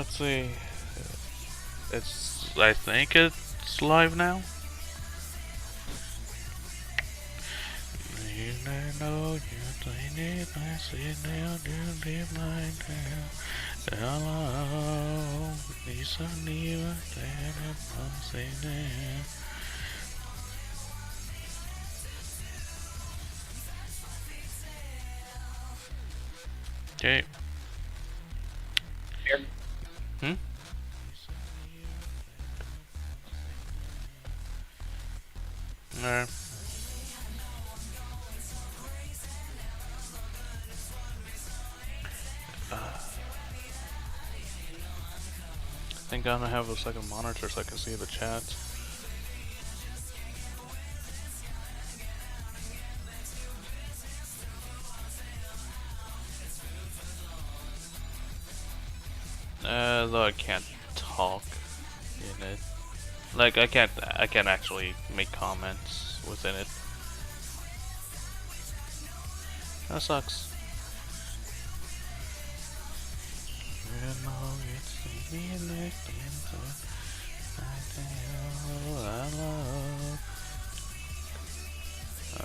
Let's see. I think it's live now. Okay. Hmm? Alright. I think I'm gonna have a second monitor so I can see the chat. Though I can't talk in it. Like I can't actually make comments within it. That sucks.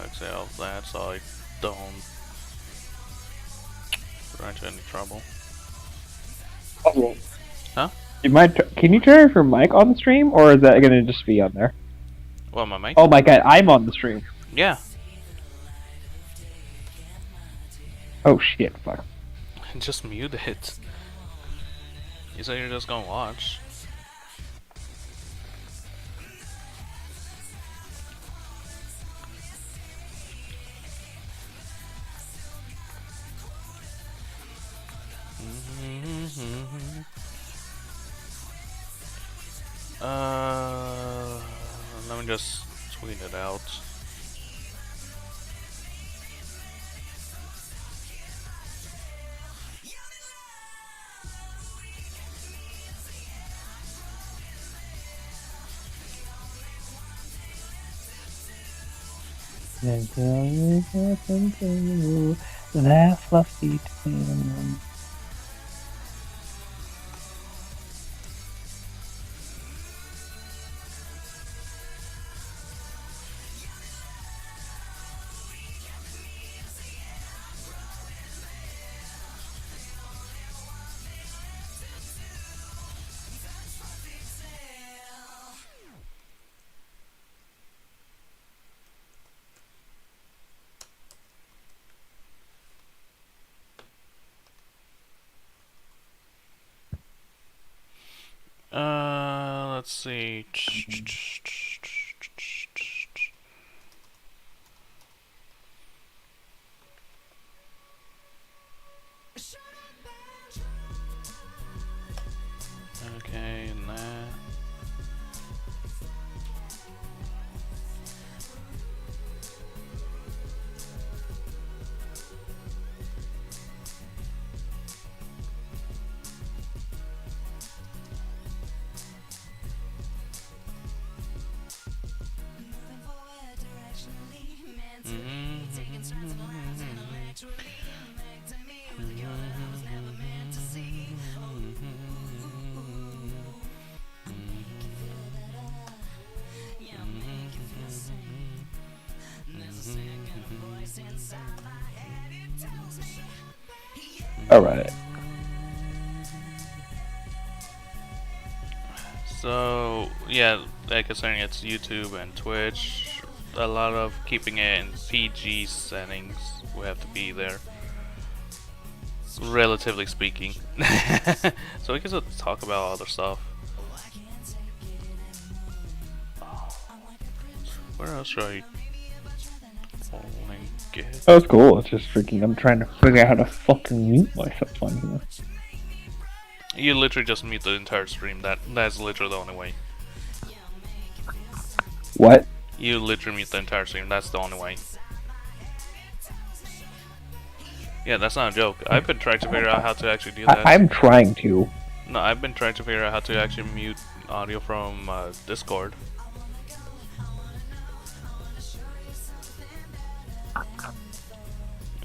Exhale that so I don't run into any trouble. Oh, Huh? you might. Can you turn off your mic on the stream, or is that gonna just be on there? Well, my mic? Oh my god, I'm on the stream. Yeah. Oh shit, fuck. Just mute it. You said you're just gonna watch. Let me just tweet it out. That fluffy tail. Let's see. Okay, and that. Alright. So, yeah, considering it's YouTube and Twitch, a lot of keeping it in PG settings will have to be there. Relatively speaking. So we can still talk about other stuff. Where else should I link it? That was cool. It's just freaking. I'm trying to figure out how to fucking mute myself on here. You literally just mute the entire stream. That's literally the only way. What? You literally mute the entire stream. That's the only way. Yeah, that's not a joke. I've been trying to figure out how to actually do that. I'm trying to. No, I've been trying to figure out how to actually mute audio from Discord.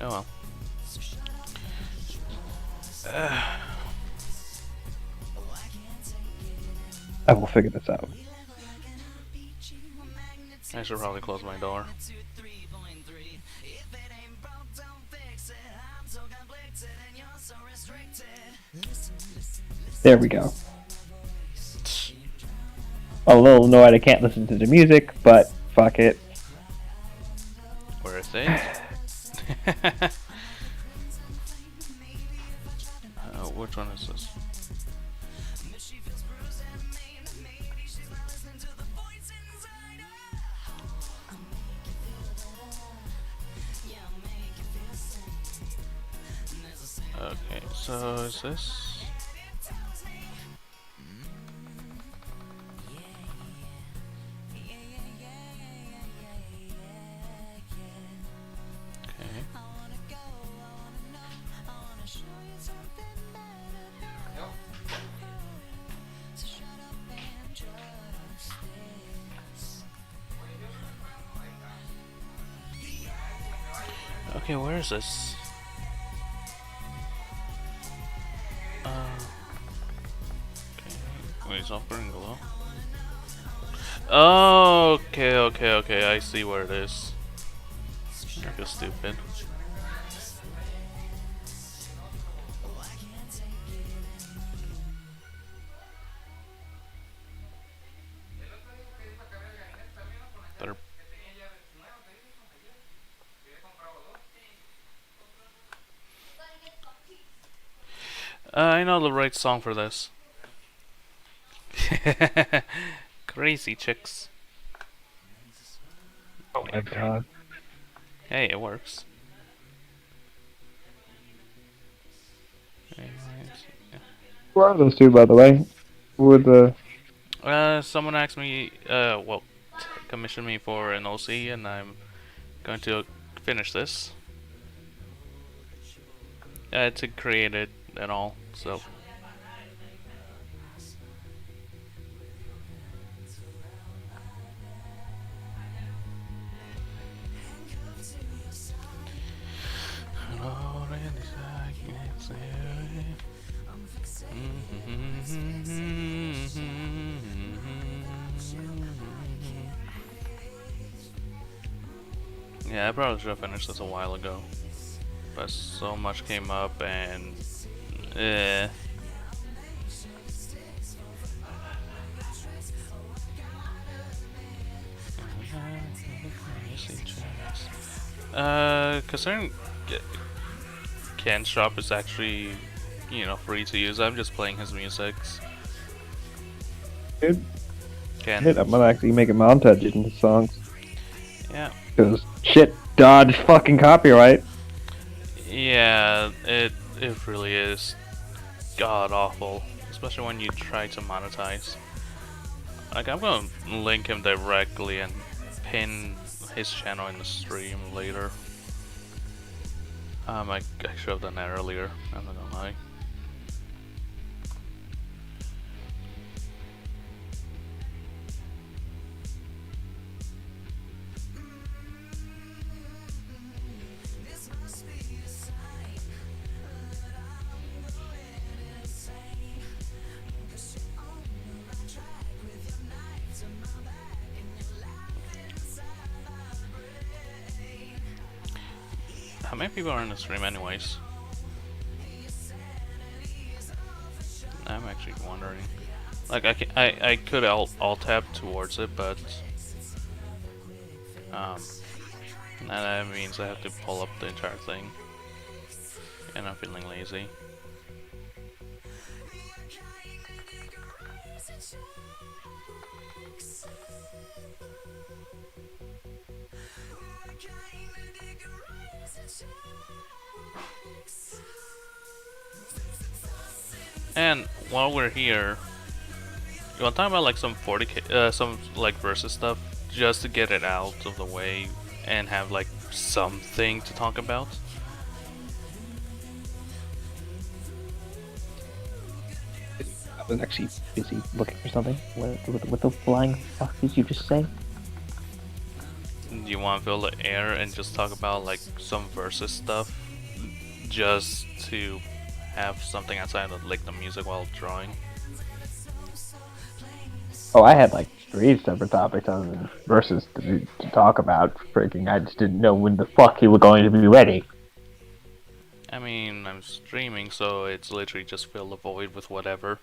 Oh well. I will figure this out. I should probably close my door. There we go. I'm a little annoyed I can't listen to the music, but fuck it. Where is it? Which one is this? Okay, so is this? Okay. Okay, where is this? Okay. Wait, it's offering below. Oh, okay. I see where it is. I feel stupid. Better. I know the right song for this. Crazy chicks. Oh my god. Hey, it works. Who are those two, by the way? Who are the... Someone asked me, well, commissioned me for an OC, and I'm going to finish this. To create it and all, so. Yeah, I probably should have finished this a while ago, but so much came up and considering Ken's shop is actually, you know, free to use, I'm just playing his music. Dude, Ken. shit, I'm gonna actually make a montage in the songs. Yeah. Because, shit, dodge fucking copyright. Yeah, it really is god awful, especially when you try to monetize. Like, I'm gonna link him directly and pin his channel in the stream later. I should have done that earlier, I'm not gonna lie. How many people are in the stream anyways? I'm actually wondering. Like, I could alt tab towards it, but that means I have to pull up the entire thing, and I'm feeling lazy. And while we're here, you want to talk about like some 40k, some like versus stuff, just to get it out of the way and have like something to talk about? I was actually busy looking for something. What the flying fuck did you just say? Do you want to fill the air and just talk about like some versus stuff, just to have something outside of like the music while drawing? Oh, I had like 3 separate topics on versus to talk about. Freaking, I just didn't know when the fuck he was going to be ready. I mean, I'm streaming, so it's literally just fill the void with whatever.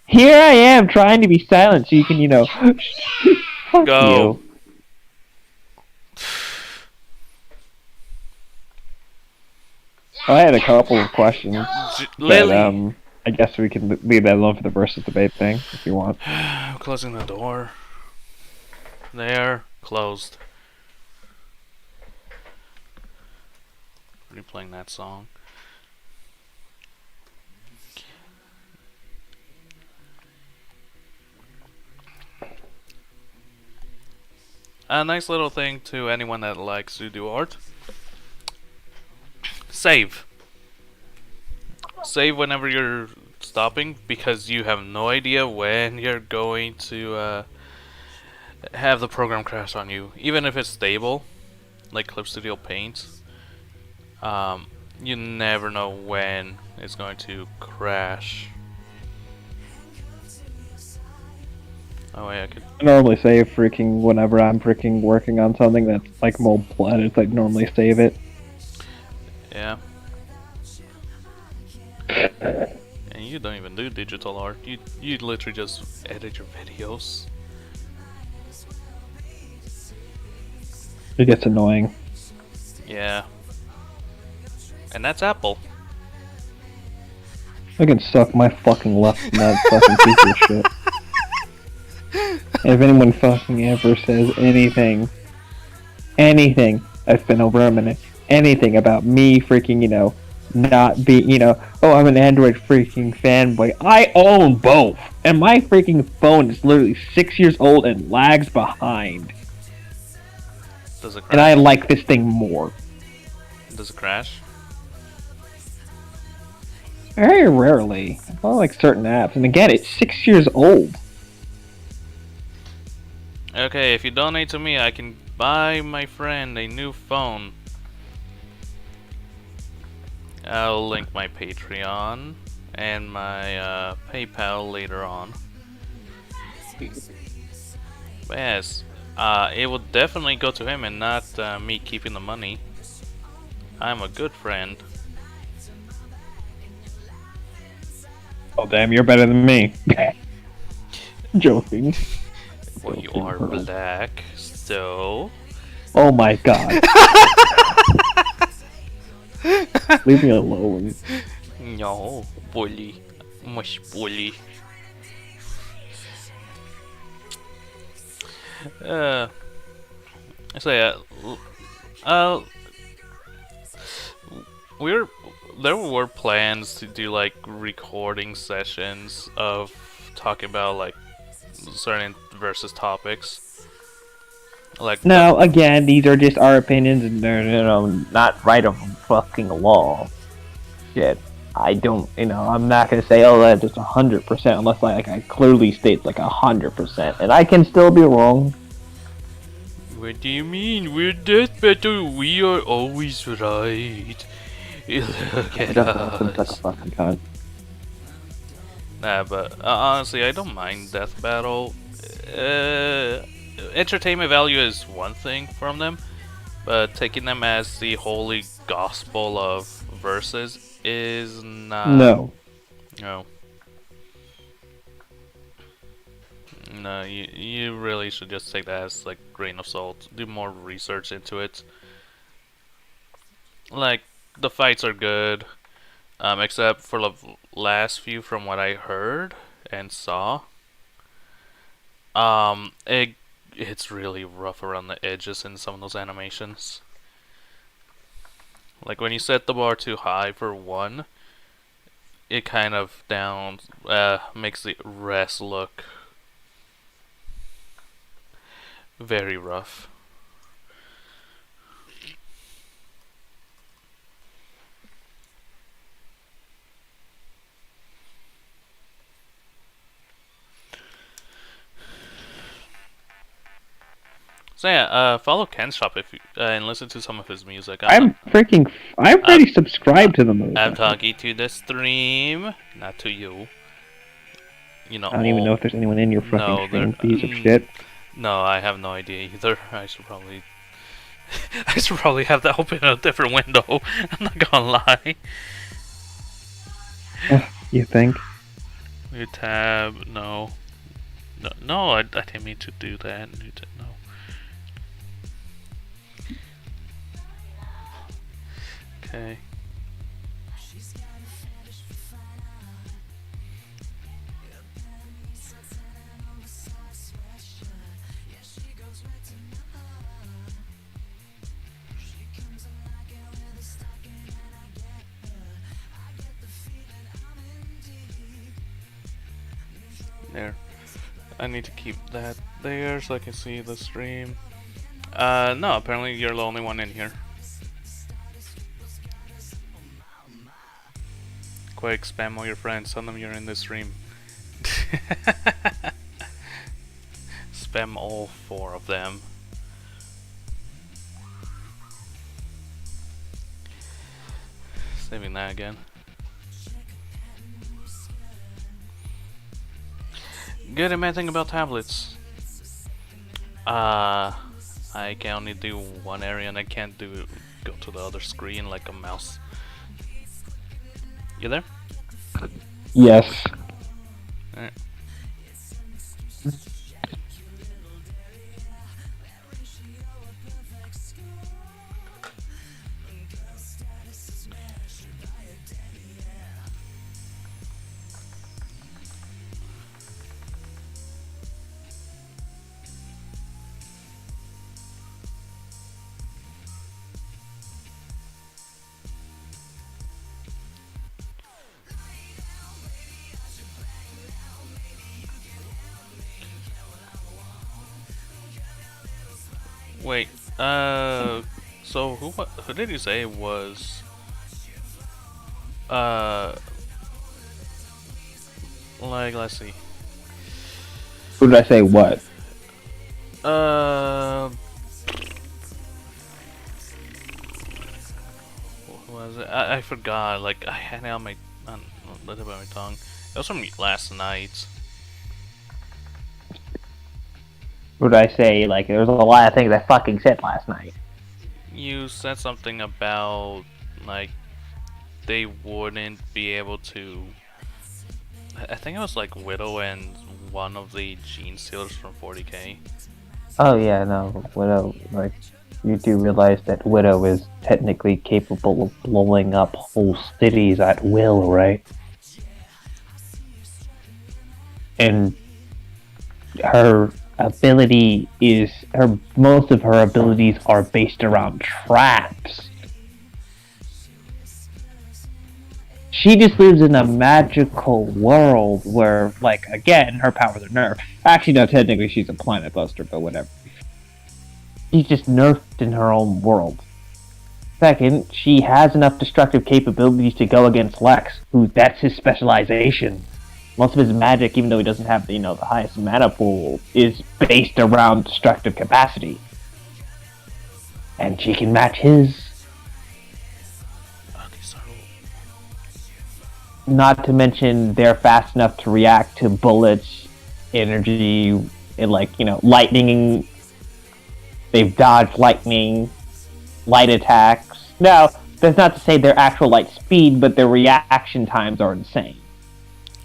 Here I am trying to be silent so you can, fuck Go. you. I had a couple of questions, Lily! but I guess we can leave that alone for the versus debate thing if you want. I'm closing the door. There. Closed. Replaying that song. A nice little thing to anyone that likes to do art. Save. Save whenever you're stopping, because you have no idea when you're going to have the program crash on you. Even if it's stable, like Clip Studio Paint, you never know when it's going to crash. Oh wait, I could... I normally save freaking whenever I'm freaking working on something that's like multiple edits, I normally save it. Yeah. And you don't even do digital art. You literally just edit your videos. It gets annoying. Yeah. And that's Apple. I can suck my fucking left in that fucking piece of shit. And if anyone fucking ever says anything, I've been over a minute, anything about me freaking, not be, oh, I'm an Android freaking fanboy. I own both, and my freaking phone is literally 6 years old and lags behind. Does it crash? And I like this thing more. Does it crash? Very rarely. I like certain apps, and again, it's 6 years old. Okay, if you donate to me, I can buy my friend a new phone. I'll link my Patreon and my PayPal later on. But yes, it will definitely go to him and not me keeping the money. I'm a good friend. Oh damn, you're better than me. Joking. Well, you are black, so... Oh my god. Leave me alone. No, bully. Mush bully. So yeah, there were plans to do like recording sessions of talking about like certain versus topics. Like now, again, these are just our opinions, and they're not right of fucking law. Shit, I don't, I'm not gonna say, oh, that's just 100% unless I clearly state like 100%, and I can still be wrong. What do you mean? We're that better. We are always right. Look at us. Like a fucking cunt. Nah, but honestly, I don't mind Death Battle. Entertainment value is one thing from them, but taking them as the holy gospel of verses is not. No. No, you really should just take that as like grain of salt. Do more research into it. Like the fights are good, except for the last few from what I heard and saw. It's really rough around the edges in some of those animations. Like when you set the bar too high for one, it kind of makes the rest look very rough. So yeah, follow Ken's shop if you, and listen to some of his music. I'm already subscribed to the movie. I'm talking to the stream, not to you. you know, I don't even know if there's anyone in your fucking no, stream, piece of shit. no, I have no idea either. I should probably I should probably have that open in a different window. I'm not gonna lie. You think? New tab, no. No, I didn't mean to do that. No. Okay. There. I need to keep that there so I can see the stream. No, apparently you're the only one in here. Quick, spam all your friends, tell them you're in the stream. Spam all 4 of them. Saving that again. Good and bad thing about tablets. I can only do one area and I can't go to the other screen like a mouse. You there? Yes. Alright. Wait, so who did you say was, like, let's see. Who did I say what? Who was it? I forgot, like, I had it on my, on the tip of my tongue. It was from last night. What did I say? Like, there was a lot of things I fucking said last night. You said something about, like, they wouldn't be able to... I think it was like Widow and one of the Gene Stealers from 40k. Oh yeah, no, Widow, like, you do realize that Widow is technically capable of blowing up whole cities at will, right? And her ability is, most of her abilities are based around traps. She just lives in a magical world where, like, again, her powers are nerfed. Actually, no, technically she's a planet buster, but whatever. She's just nerfed in her own world. Second, she has enough destructive capabilities to go against Lex, who, that's his specialization. Most of his magic, even though he doesn't have, the highest mana pool, is based around destructive capacity. And she can match his. Not to mention, they're fast enough to react to bullets, energy, and, like, lightning. They've dodged lightning, light attacks. Now, that's not to say their actual light speed, but their reaction times are insane.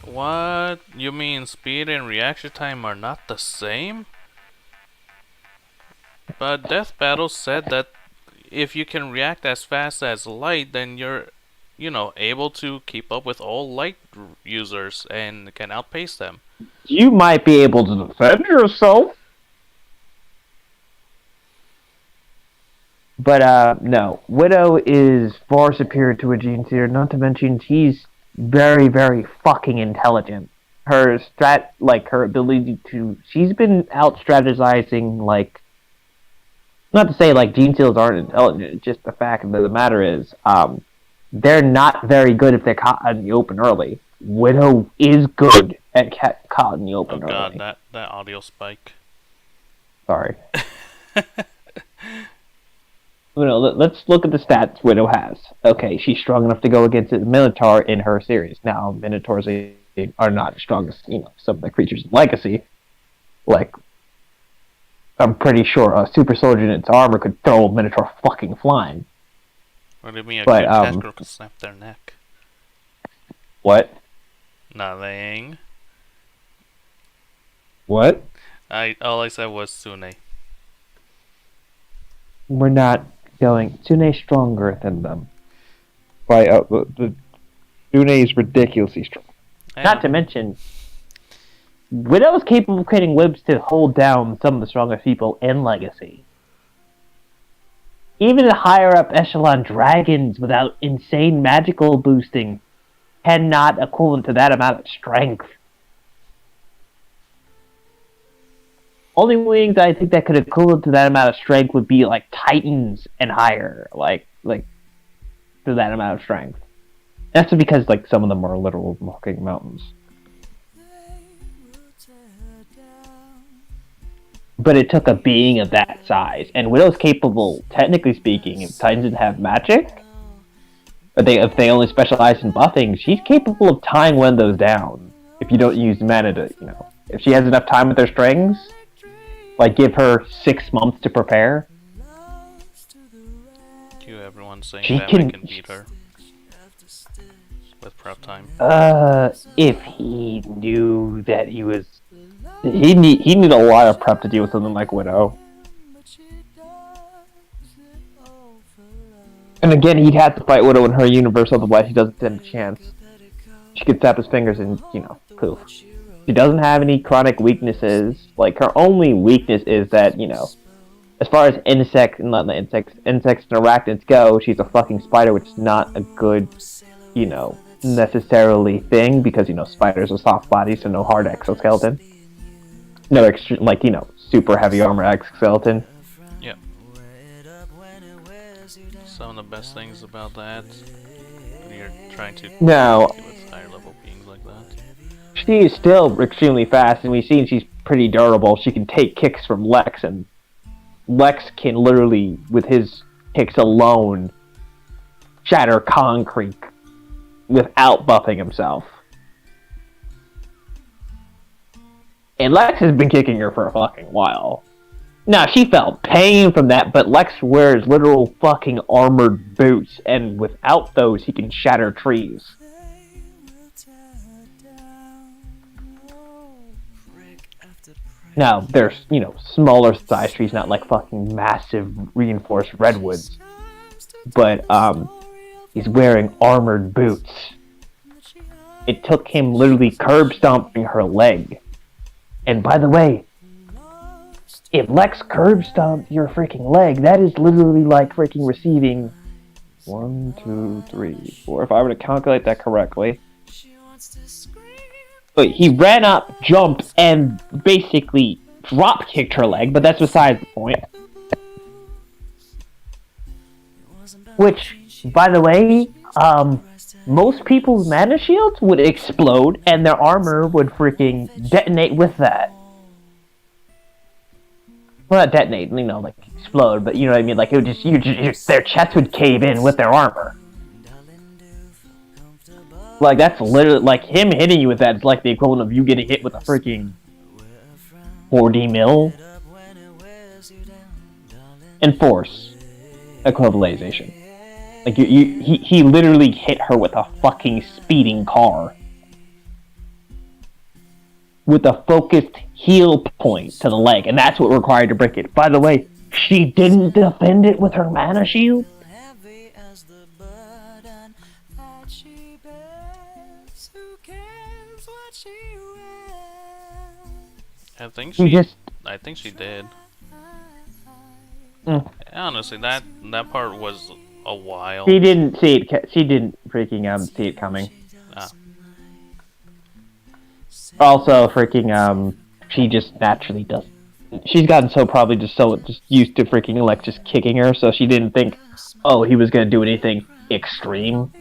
What? You mean speed and reaction time are not the same? But Death Battle said that if you can react as fast as light, then you're, able to keep up with all light users and can outpace them. You might be able to defend yourself. But, no. Widow is far superior to a Gene Stealer, not to mention she's very, very fucking intelligent. Her her ability to... She's been out-strategizing, like... Not to say, like, Gene Stealers aren't intelligent, just the fact of the matter is, they're not very good if they're caught in the open early. Widow is good at caught in the open early. Oh god, that audio spike. Sorry. Let's look at the stats Widow has. Okay, she's strong enough to go against a Minotaur in her series. Now, Minotaurs are are not as strong as some of the creatures in Legacy. Like, I'm pretty sure a super soldier in its armor could throw a Minotaur fucking flying. What do you mean a But, Catgirl could snap their neck? What? Nothing. What? All I said was Sune. We're not going. Tsune's stronger than them. The Tune is ridiculously strong. Not to mention, Widow is capable of creating whips to hold down some of the strongest people in Legacy. Even higher up echelon dragons without insane magical boosting cannot equivalent to that amount of strength. Only wings I think that could equivalent to that amount of strength would be like Titans and higher, like to that amount of strength. That's because like some of them are literal walking mountains. But it took a being of that size, and Widow's capable, technically speaking, if Titans didn't have magic, or if they only specialize in buffing, she's capable of tying one of those down. If you don't use mana to, if she has enough time with her strings, like give her 6 months to prepare. Everyone's saying she Batman can beat her with prep time. If he knew that he was, he need a lot of prep to deal with something like Widow. And again, he'd have to fight Widow in her universe, otherwise he doesn't stand a chance. She could snap his fingers and, poof. She doesn't have any chronic weaknesses. Like, her only weakness is that, as far as insects and arachnids go, she's a fucking spider, which is not a good, necessarily thing, because, spiders are soft bodies, so no hard exoskeleton. No super heavy armor exoskeleton. Yep. Some of the best things about that, when you're trying to deal with higher level beings like that. She is still extremely fast, and we've seen she's pretty durable. She can take kicks from Lex, and Lex can literally, with his kicks alone, shatter concrete without buffing himself. And Lex has been kicking her for a fucking while. Now, she felt pain from that, but Lex wears literal fucking armored boots, and without those, he can shatter trees. Now, there's, smaller size trees, not like fucking massive reinforced redwoods. But, he's wearing armored boots. It took him literally curb stomping her leg. And by the way, if Lex curb stomped your freaking leg, that is literally like freaking receiving 1, 2, 3, 4. If I were to calculate that correctly. But he ran up, jumped, and basically drop kicked her leg, but that's besides the point. Which, by the way, most people's mana shields would explode, and their armor would freaking detonate with that. Well, not detonate, explode, but you know what I mean? Like, it would just their chest would cave in with their armor. Like, that's literally, like, him hitting you with that is like the equivalent of you getting hit with a freaking 4D mill. And force equivalization. Like, he literally hit her with a fucking speeding car. With a focused heal point to the leg, and that's what required to break it. By the way, she didn't defend it with her mana shield. I think she did. Honestly, that part was a while. She didn't see it. She didn't freaking see it coming. Also, freaking she just naturally does. She's gotten probably just used to freaking Lex just kicking her, so she didn't think, oh, he was gonna do anything extreme.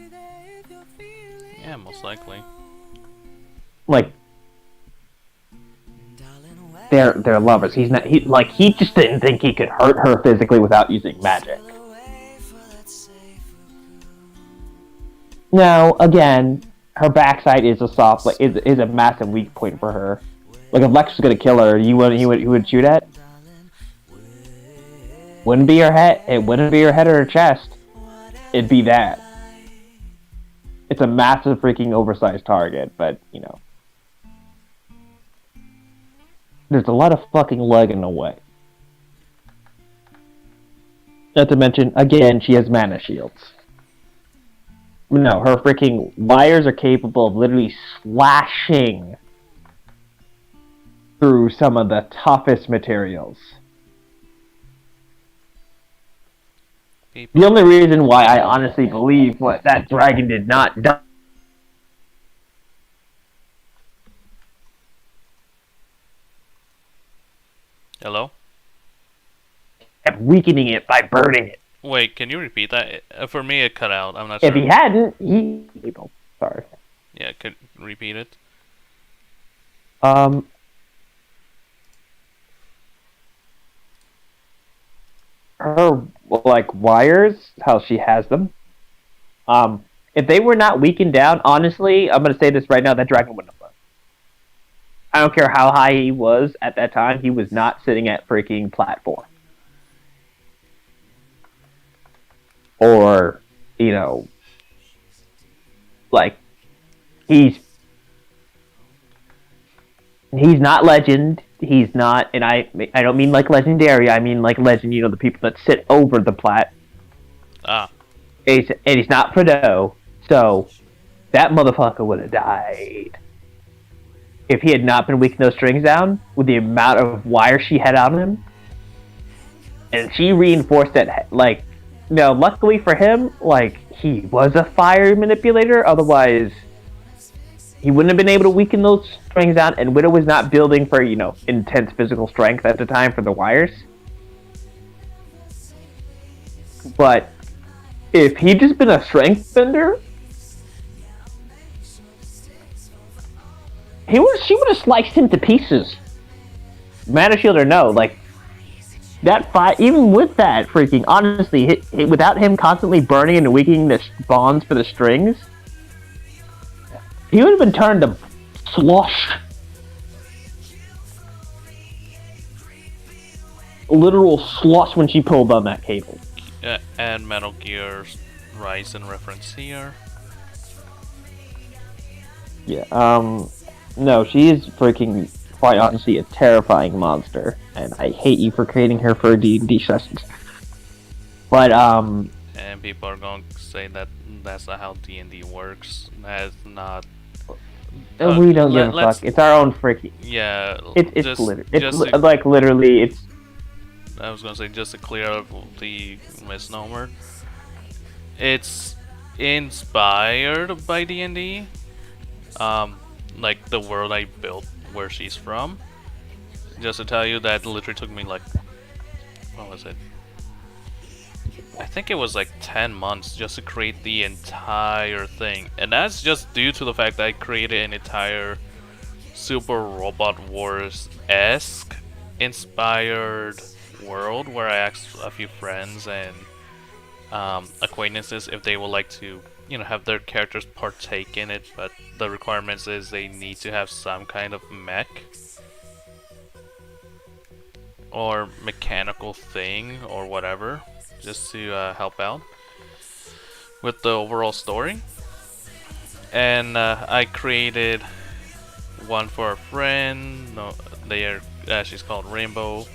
Yeah, most likely. Like, they're lovers. He just didn't think he could hurt her physically without using magic. Now, again, her backside is a soft, like is a massive weak point for her. Like if Lex was gonna kill her, you would shoot at? Wouldn't be her head. It wouldn't be her head or her chest. It'd be that. It's a massive freaking oversized target, but you know, there's a lot of fucking leg in the way. Not to mention, again, she has mana shields. No, her freaking wires are capable of literally slashing through some of the toughest materials. The only reason why I honestly believe what that dragon did not die. Hello? Kept weakening it by burning it. Wait, can you repeat that? For me, it cut out. I'm not sure. If he hadn't, he... Sorry. Yeah, could repeat it? Her, like, wires, how she has them, if they were not weakened down, honestly, I'm going to say this right now, that dragon wouldn't have won. I don't care how high he was at that time, he was not sitting at freaking platform. Or, you know, like, he's not legend, he's not, and I don't mean like legendary, I mean like legend, you know, the people that sit over the plat. Ah. And he's not Fredo, so that motherfucker would have died. If he had not been weakening those strings down, with the amount of wire she had on him. And she reinforced that, like, no, luckily for him, like, he was a fire manipulator, otherwise he wouldn't have been able to weaken those strings down, and Widow was not building for, you know, intense physical strength at the time for the wires. But if he'd just been a strength bender, she would have sliced him to pieces. Mana shield or no, like, that fight, even with that freaking, honestly, without him constantly burning and weakening the bonds for the strings, he would have been turned to slush. Literal slush when she pulled on that cable. And Metal Gear Rising reference here. Yeah, no, she is freaking, quite honestly, a terrifying monster, and I hate you for creating her for D&D sessions. But, and people are going to say that that's not how D&D works. That's not... we don't give a fuck. It's our own freaking... Yeah, it's literally, it's... I was going to say, just to clear up the misnomer, it's inspired by D&D. Like the world I built where she's from. Just to tell you that literally took me like, what was it? I think it was like 10 months just to create the entire thing. And that's just due to the fact that I created an entire Super Robot Wars-esque inspired world where I asked a few friends and acquaintances if they would like to, you know, have their characters partake in it, but the requirements is they need to have some kind of mech or mechanical thing or whatever, just to help out with the overall story. And I created one for a friend. No, she's called Rainbow.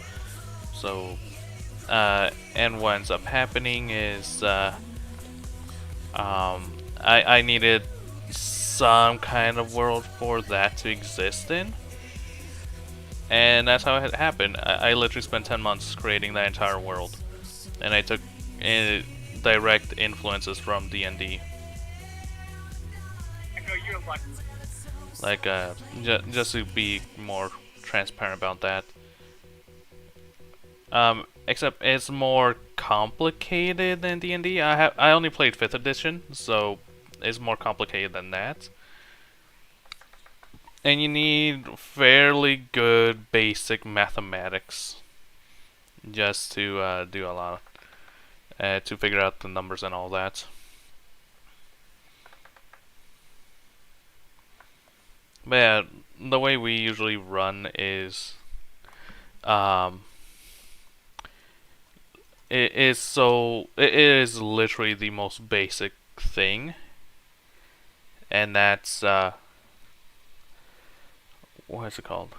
So, and what ends up happening is I needed some kind of world for that to exist in, and that's how it happened. I literally spent 10 months creating that entire world, and I took direct influences from D&D. Like, just to be more transparent about that. Except it's more complicated than D&D. I only played 5th edition, so it's more complicated than that. And you need fairly good basic mathematics just to do a lot to figure out the numbers and all that. But yeah, the way we usually run is, um, it is literally the most basic thing, and that's what is it called?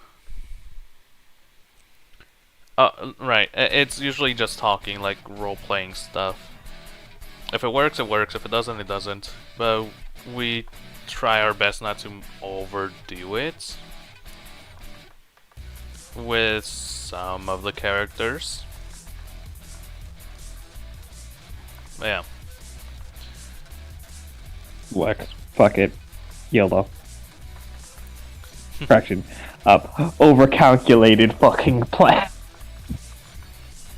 Right. It's usually just talking, like role playing stuff. If it works, it works. If it doesn't, it doesn't. But we try our best not to overdo it with some of the characters. Yeah. Lex, fuck it. YOLO. Fraction up. Overcalculated fucking plan.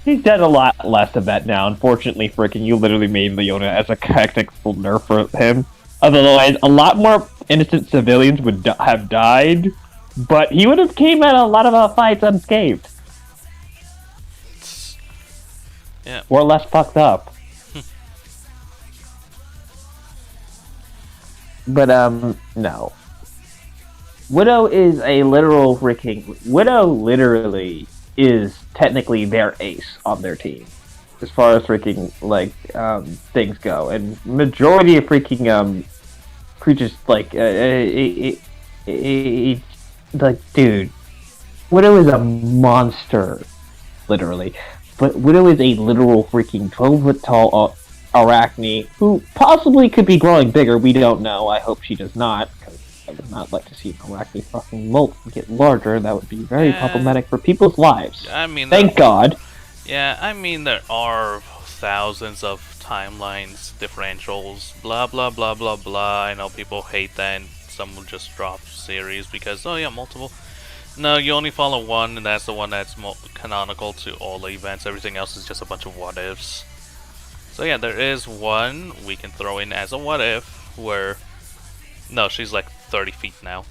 He's done a lot less of that now. Unfortunately, freaking, you literally made Leona as a tactical nerf for him. Otherwise, a lot more innocent civilians would have died, but he would have came out a lot of fights unscathed. Yeah. Or less fucked up. But, no. Widow is a literal freaking... Widow literally is technically their ace on their team. As far as freaking, like, things go. And majority of freaking, creatures, like, like, dude. Widow is a monster. Literally. But Widow is a literal freaking 12-foot tall Arachne who possibly could be growing bigger. We don't know. I hope she does not, because I would not like to see an Arachne fucking molt get larger. That would be very problematic for people's lives. I mean, thank God. Yeah, I mean, there are thousands of timelines, differentials, blah blah blah blah blah. I know people hate that, and some will just drop series because, oh yeah, multiple. No, you only follow one, and that's the one that's canonical to all the events. Everything else is just a bunch of what ifs. So yeah, there is one we can throw in as a what if, where... No, she's like 30 feet now.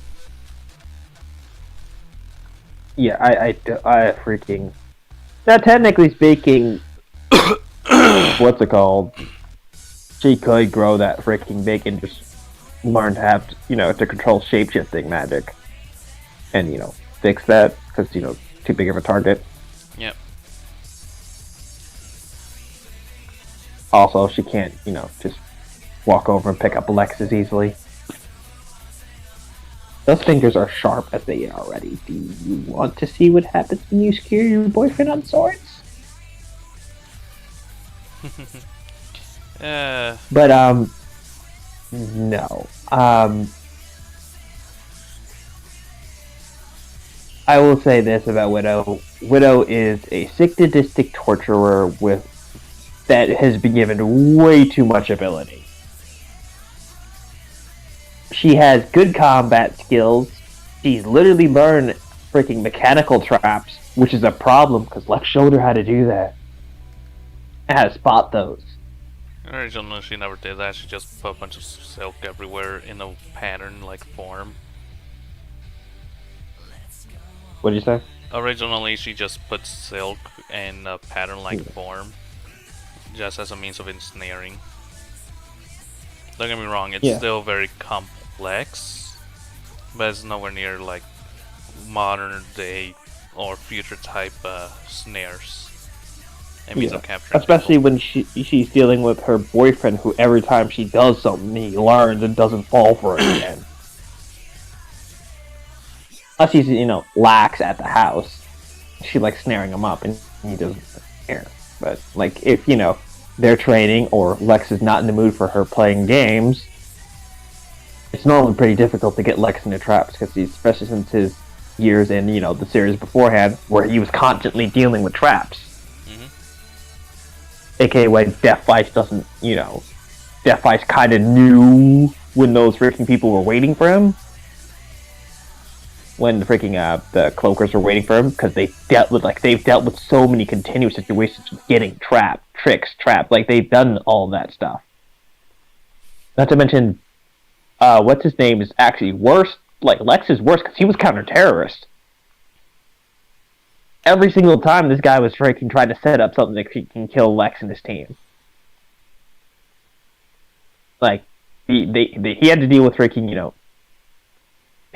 Yeah, I freaking... Now, technically speaking, what's it called? She could grow that freaking big and just learn to have, to control shape-shifting magic. And, fix that, because, too big of a target. Yep. Also, she can't, just walk over and pick up Alexis easily. Those fingers are sharp as they are already. Do you want to see what happens when you scare your boyfriend on swords? But, no. I will say this about Widow. Widow is a sadistic torturer that has been given way too much ability. She has good combat skills. She's literally learned freaking mechanical traps, which is a problem because Lex showed her how to do that. And how to spot those. Originally, she never did that. She just put a bunch of silk everywhere in a pattern-like form. What did you say? Originally, she just put silk in a pattern-like form, just as a means of ensnaring. Don't get me wrong, it's still very complex, but it's nowhere near like modern day or future type snares and means of capturing especially people. When she's dealing with her boyfriend, who every time she does something, he learns and doesn't fall for it again. Unless he's, lax at the house, she likes snaring him up and he doesn't care. But, like, if, they're training or Lex is not in the mood for her playing games, it's normally pretty difficult to get Lex into traps, because especially since his years in, the series beforehand, where he was constantly dealing with traps. AKA when Death Vice doesn't, Death Vice kind of knew when those freaking people were waiting for him. When the freaking the cloakers were waiting for him, because they've dealt with so many continuous situations of getting trapped, like they've done all of that stuff. Not to mention, what's his name is actually worse. Like Lex is worse because he was counter-terrorist. Every single time this guy was freaking trying to set up something that can kill Lex and his team. Like he had to deal with freaking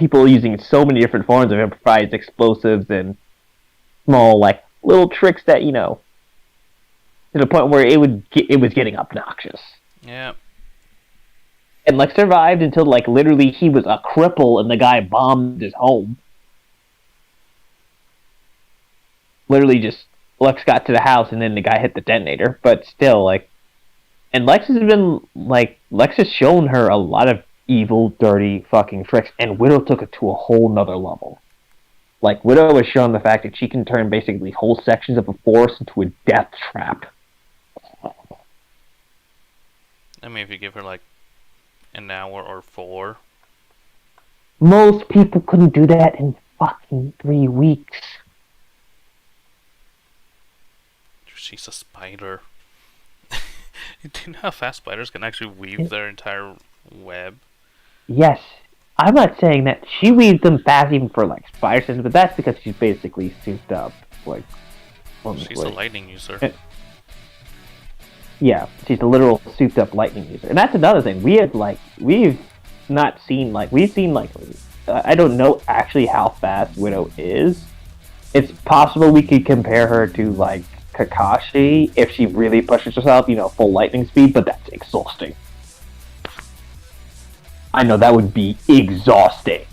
people using so many different forms of improvised explosives and small, like, little tricks that, to the point where it was getting obnoxious. Yeah. And Lex survived until, like, literally he was a cripple and the guy bombed his home. Literally just, Lex got to the house and then the guy hit the detonator. But still, like, and Lex has shown her a lot of evil, dirty fucking tricks, and Widow took it to a whole nother level. Like, Widow has shown the fact that she can turn basically whole sections of a forest into a death trap. I mean, if you give her, like, an hour or 4. Most people couldn't do that in fucking 3 weeks. She's a spider. Do you know how fast spiders can actually weave their entire web? Yes. I'm not saying that she weaves them fast even for, like, spider senses, but that's because she's basically souped up. Like, she's a lightning user. Yeah, she's a literal souped up lightning user. And that's another thing. We've seen, I don't know actually how fast Widow is. It's possible we could compare her to, like, Kakashi if she really pushes herself, full lightning speed, but that's exhausting. I know that would be exhausting.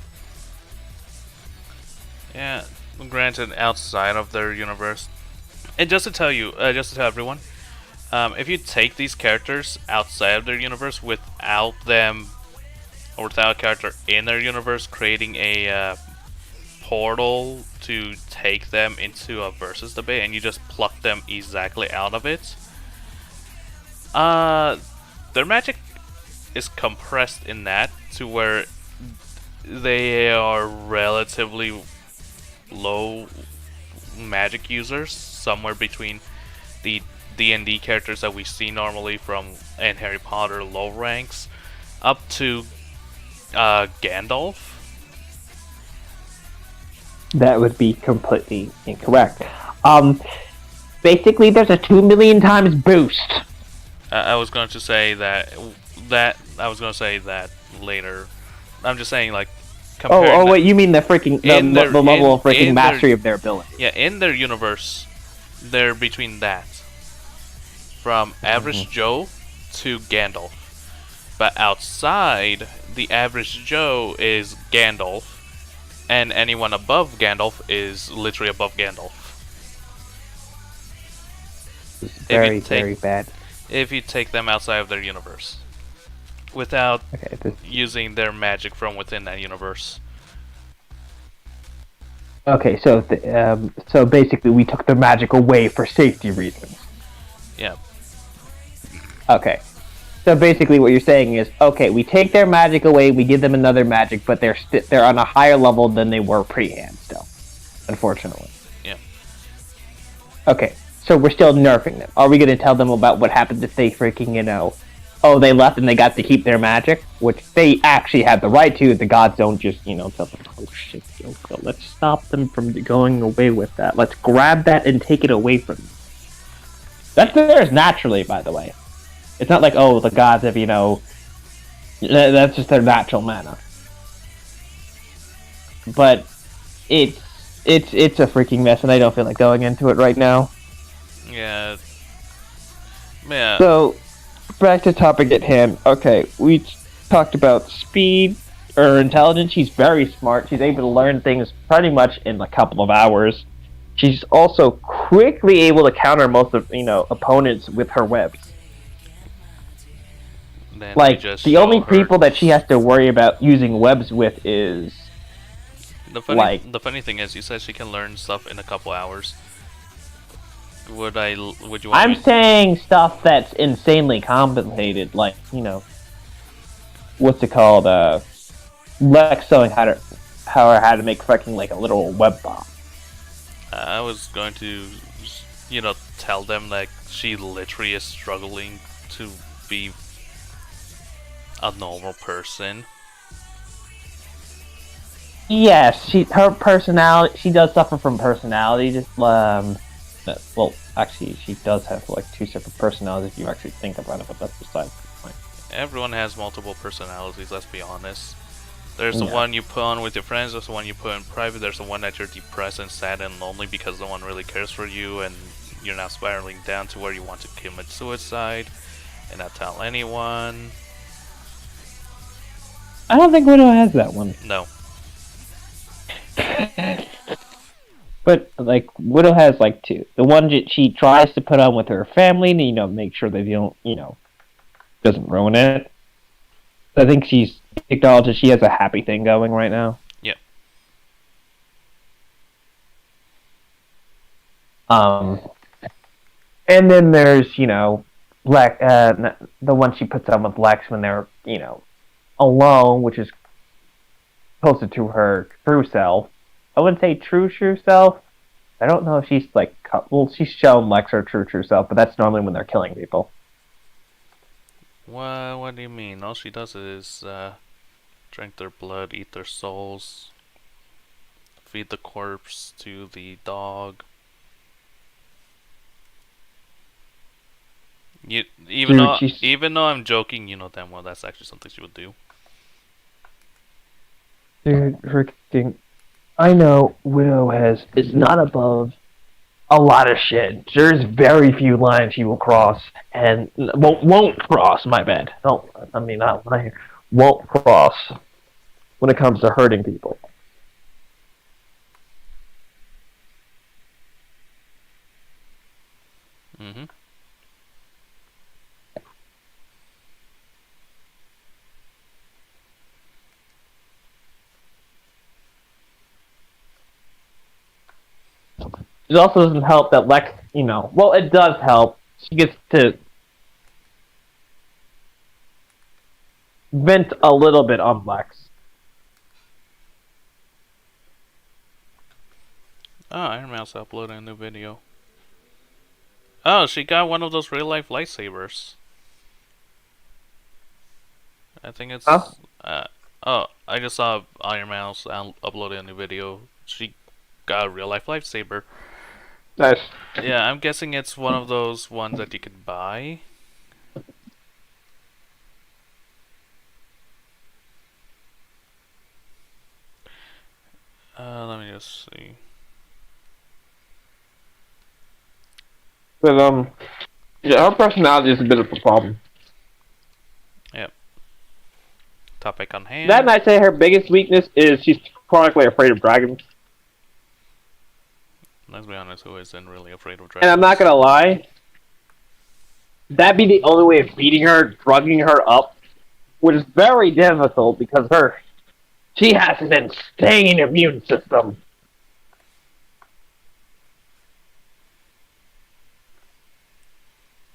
Yeah, granted, outside of their universe. And just to tell everyone, if you take these characters outside of their universe without them, or without a character in their universe creating a portal to take them into a versus debate, and you just pluck them exactly out of it, their magic is compressed in that to where they are relatively low magic users, somewhere between the D&D characters that we see normally in Harry Potter low ranks up to Gandalf. That would be completely incorrect. Basically, there's a 2 million times boost. I was going to say that later. I'm just saying, like, wait, you mean the freaking the level of freaking mastery of their ability? Yeah, in their universe, they're between that, from Average Joe to Gandalf. But outside, the Average Joe is Gandalf, and anyone above Gandalf is literally above Gandalf. It's very, very bad. If you take them outside of their universe, without using their magic from within that universe. Okay, so so basically we took their magic away for safety reasons. Yeah. Okay. So basically what you're saying is, okay, we take their magic away, we give them another magic, but they're on a higher level than they were pre-hand still, unfortunately. Yeah. Okay, so we're still nerfing them. Are we going to tell them about what happened if they freaking, they left and they got to keep their magic? Which they actually had the right to. The gods don't just, tell them, oh shit, Yoko, let's stop them from going away with that. Let's grab that and take it away from them. That's theirs naturally, by the way. It's not like, oh, the gods have, that's just their natural mana. But it's a freaking mess, and I don't feel like going into it right now. Yeah. Yeah. So, back to topic at hand. Okay, we talked about speed or intelligence. She's very smart. She's able to learn things pretty much in a couple of hours. She's also quickly able to counter most of, opponents with her webs. Then like, the only people that she has to worry about using webs with is... The funny thing is, you said she can learn stuff in a couple hours. Would you want I'm saying stuff that's insanely complicated, like, what's it called, Lex showing how to make fucking, like, a little web bomb. I was going to, tell them, like, she literally is struggling to be a normal person. Yes, her personality, she does suffer from personality, just, well, actually, she does have, like, 2 separate personalities if you actually think about it, but that's beside the point. Everyone has multiple personalities, let's be honest. There's the Yeah. one you put on with your friends, there's the one you put in private, there's the one that you're depressed and sad and lonely because no one really cares for you and you're now spiraling down to where you want to commit suicide and not tell anyone. I don't think Widow has that one. No. But like Widow has like two. The one that she tries to put on with her family, and make sure they don't, doesn't ruin it. I think she's acknowledged that she has a happy thing going right now. Yep. And then there's Lex, the one she puts on with Lex when they're alone, which is closer to her true self. I wouldn't say true self. I don't know if she's like, well, she's shown Lex her true self, but that's normally when they're killing people. What do you mean? All she does is drink their blood, eat their souls, feed the corpse to the dog. Even though I'm joking, you know damn well that's actually something she would do. Dude, freaking, I know Widow is not above a lot of shit. There's very few lines she will cross, and won't cross. My bad. No, I mean not lying. Won't cross when it comes to hurting people. Mm-hmm. It also doesn't help that Lex, well, it does help. She gets to vent a little bit on Lex. Oh, Iron Mouse uploaded a new video. Oh, she got one of those real-life lightsabers. I think it's... Huh? I just saw Iron Mouse uploaded a new video. She got a real-life lightsaber. Nice. Yeah, I'm guessing it's one of those ones that you could buy. Let me just see. But yeah, her personality is a bit of a problem. Yep. Topic on hand. That, and I'd say her biggest weakness is she's chronically afraid of dragons. Let's be honest, who isn't really afraid of dragons? And I'm not gonna lie, that'd be the only way of beating her, drugging her up, which is very difficult because she has an insane immune system.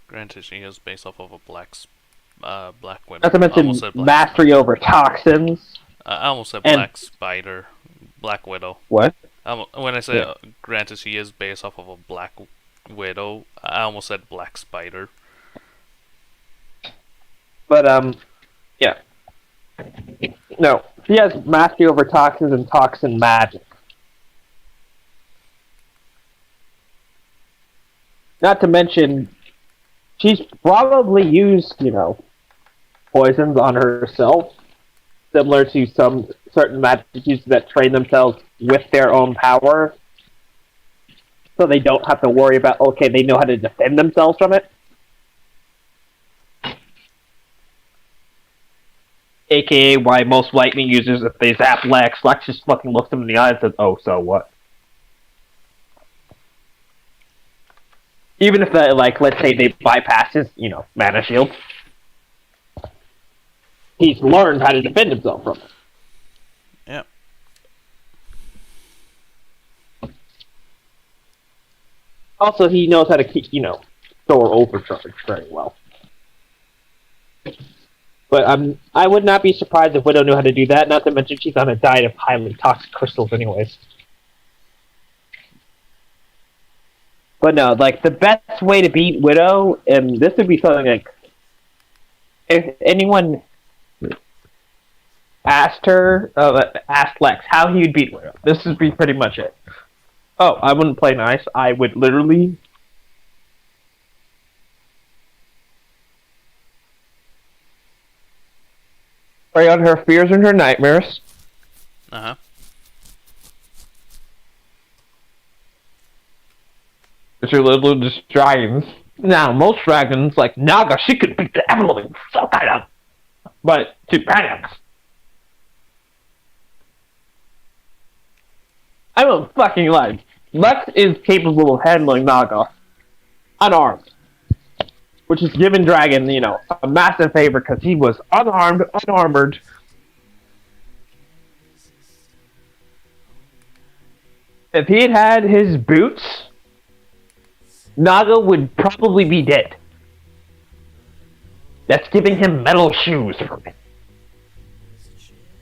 Granted, she is based off of a black widow. Not to mention mastery over toxins. I almost said black spider. Black widow. What? When I say granted she is based off of a black widow, I almost said black spider. But yeah. No, she has mastery over toxins and toxin magic. Not to mention, she's probably used, poisons on herself, similar to some certain magic users that train themselves with their own power, so they don't have to worry about, they know how to defend themselves from it. AKA why most lightning users, if they zap Lex just fucking looks them in the eye and says, oh, so what? Even if, let's say they bypass his, mana shield. He's learned how to defend himself from it. Yep. Also, he knows how to keep, store overcharge very well. But I would not be surprised if Widow knew how to do that, not to mention she's on a diet of highly toxic crystals anyways. But no, the best way to beat Widow, and this would be something like, if anyone asked Lex how he would beat Widow, this would be pretty much it. Oh, I wouldn't play nice. I would literally prey on her fears and her nightmares. Uh-huh. Which are little just dragons. Now, most dragons, like Naga, she could beat the ever-living fuck out of. But she panics. I don't fucking lie. Lex is capable of handling Naga unarmed. Which is giving Dragon, a massive favor because he was unarmed, unarmored. If he had had his boots, Naga would probably be dead. That's giving him metal shoes for me.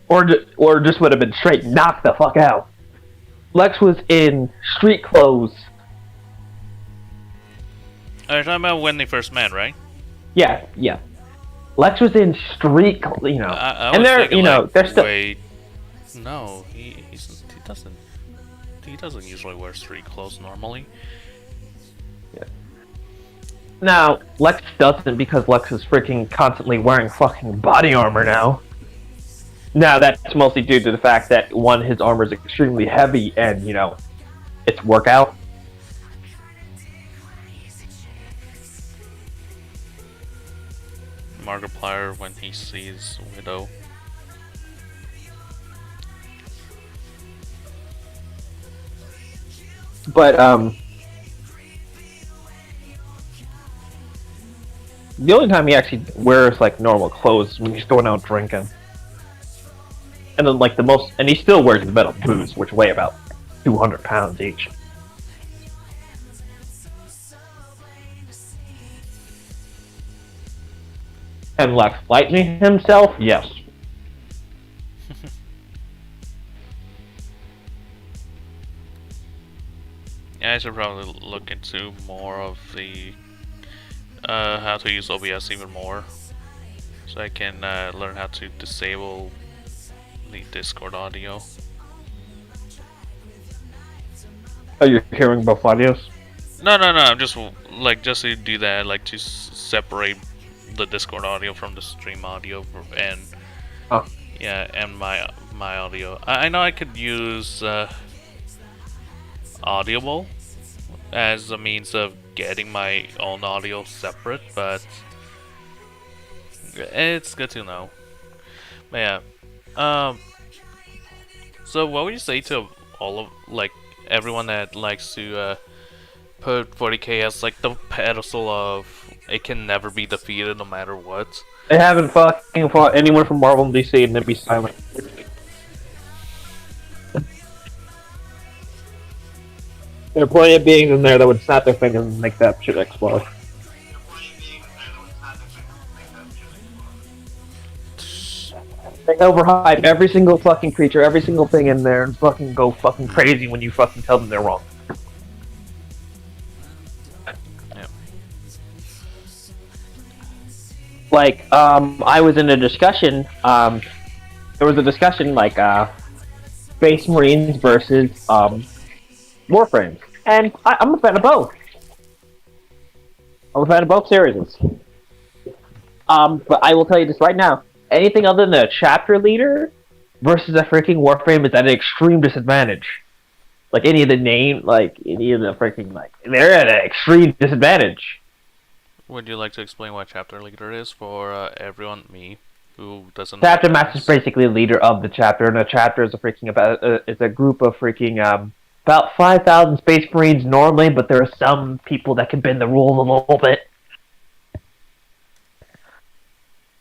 Or just would have been straight knocked the fuck out. Lex was in street clothes. You're talking about when they first met, right? Yeah. Lex was in street, and they're, they're still. Wait, no, he doesn't usually wear street clothes normally. Yeah. Now, Lex doesn't because Lex is freaking constantly wearing fucking body armor now. Now, that's mostly due to the fact that, one, his armor is extremely heavy and, it's workout. Markiplier when he sees Widow. But, the only time he actually wears, like, normal clothes is when he's going out drinking. And then, like, and he still wears the metal boots, which weigh about 200 pounds each. And Lex lightning himself? Yes. Yeah, I should probably look into more of the how to use OBS even more, so I can learn how to disable the Discord audio. Oh, you're hearing both audios? No, I'm just to do that, like to separate the Discord audio from the stream audio and and my audio. I know I could use Audible as a means of getting my own audio separate, but it's good to know. But yeah, so what would you say to all of everyone that likes to put 40K as like the pedestal of it can never be defeated no matter what? They haven't fucking fought anyone from Marvel and DC and then be silent. There are plenty of beings in there that would snap their fingers and make that shit explode. They overhype every single fucking creature, every single thing in there, and fucking go fucking crazy when you fucking tell them they're wrong. Yep. Like, I was in a discussion, there was a discussion, like, Space Marines versus, Warframes. And I'm a fan of both. I'm a fan of both series. But I will tell you this right now. Anything other than a chapter leader versus a freaking Warframe is at an extreme disadvantage. Like any of the freaking, they're at an extreme disadvantage. Would you like to explain what chapter leader is for everyone, me, who doesn't? Chapter master is basically the leader of the chapter, and a chapter is it's a group of freaking about 5,000 Space Marines normally, but there are some people that can bend the rules a little bit.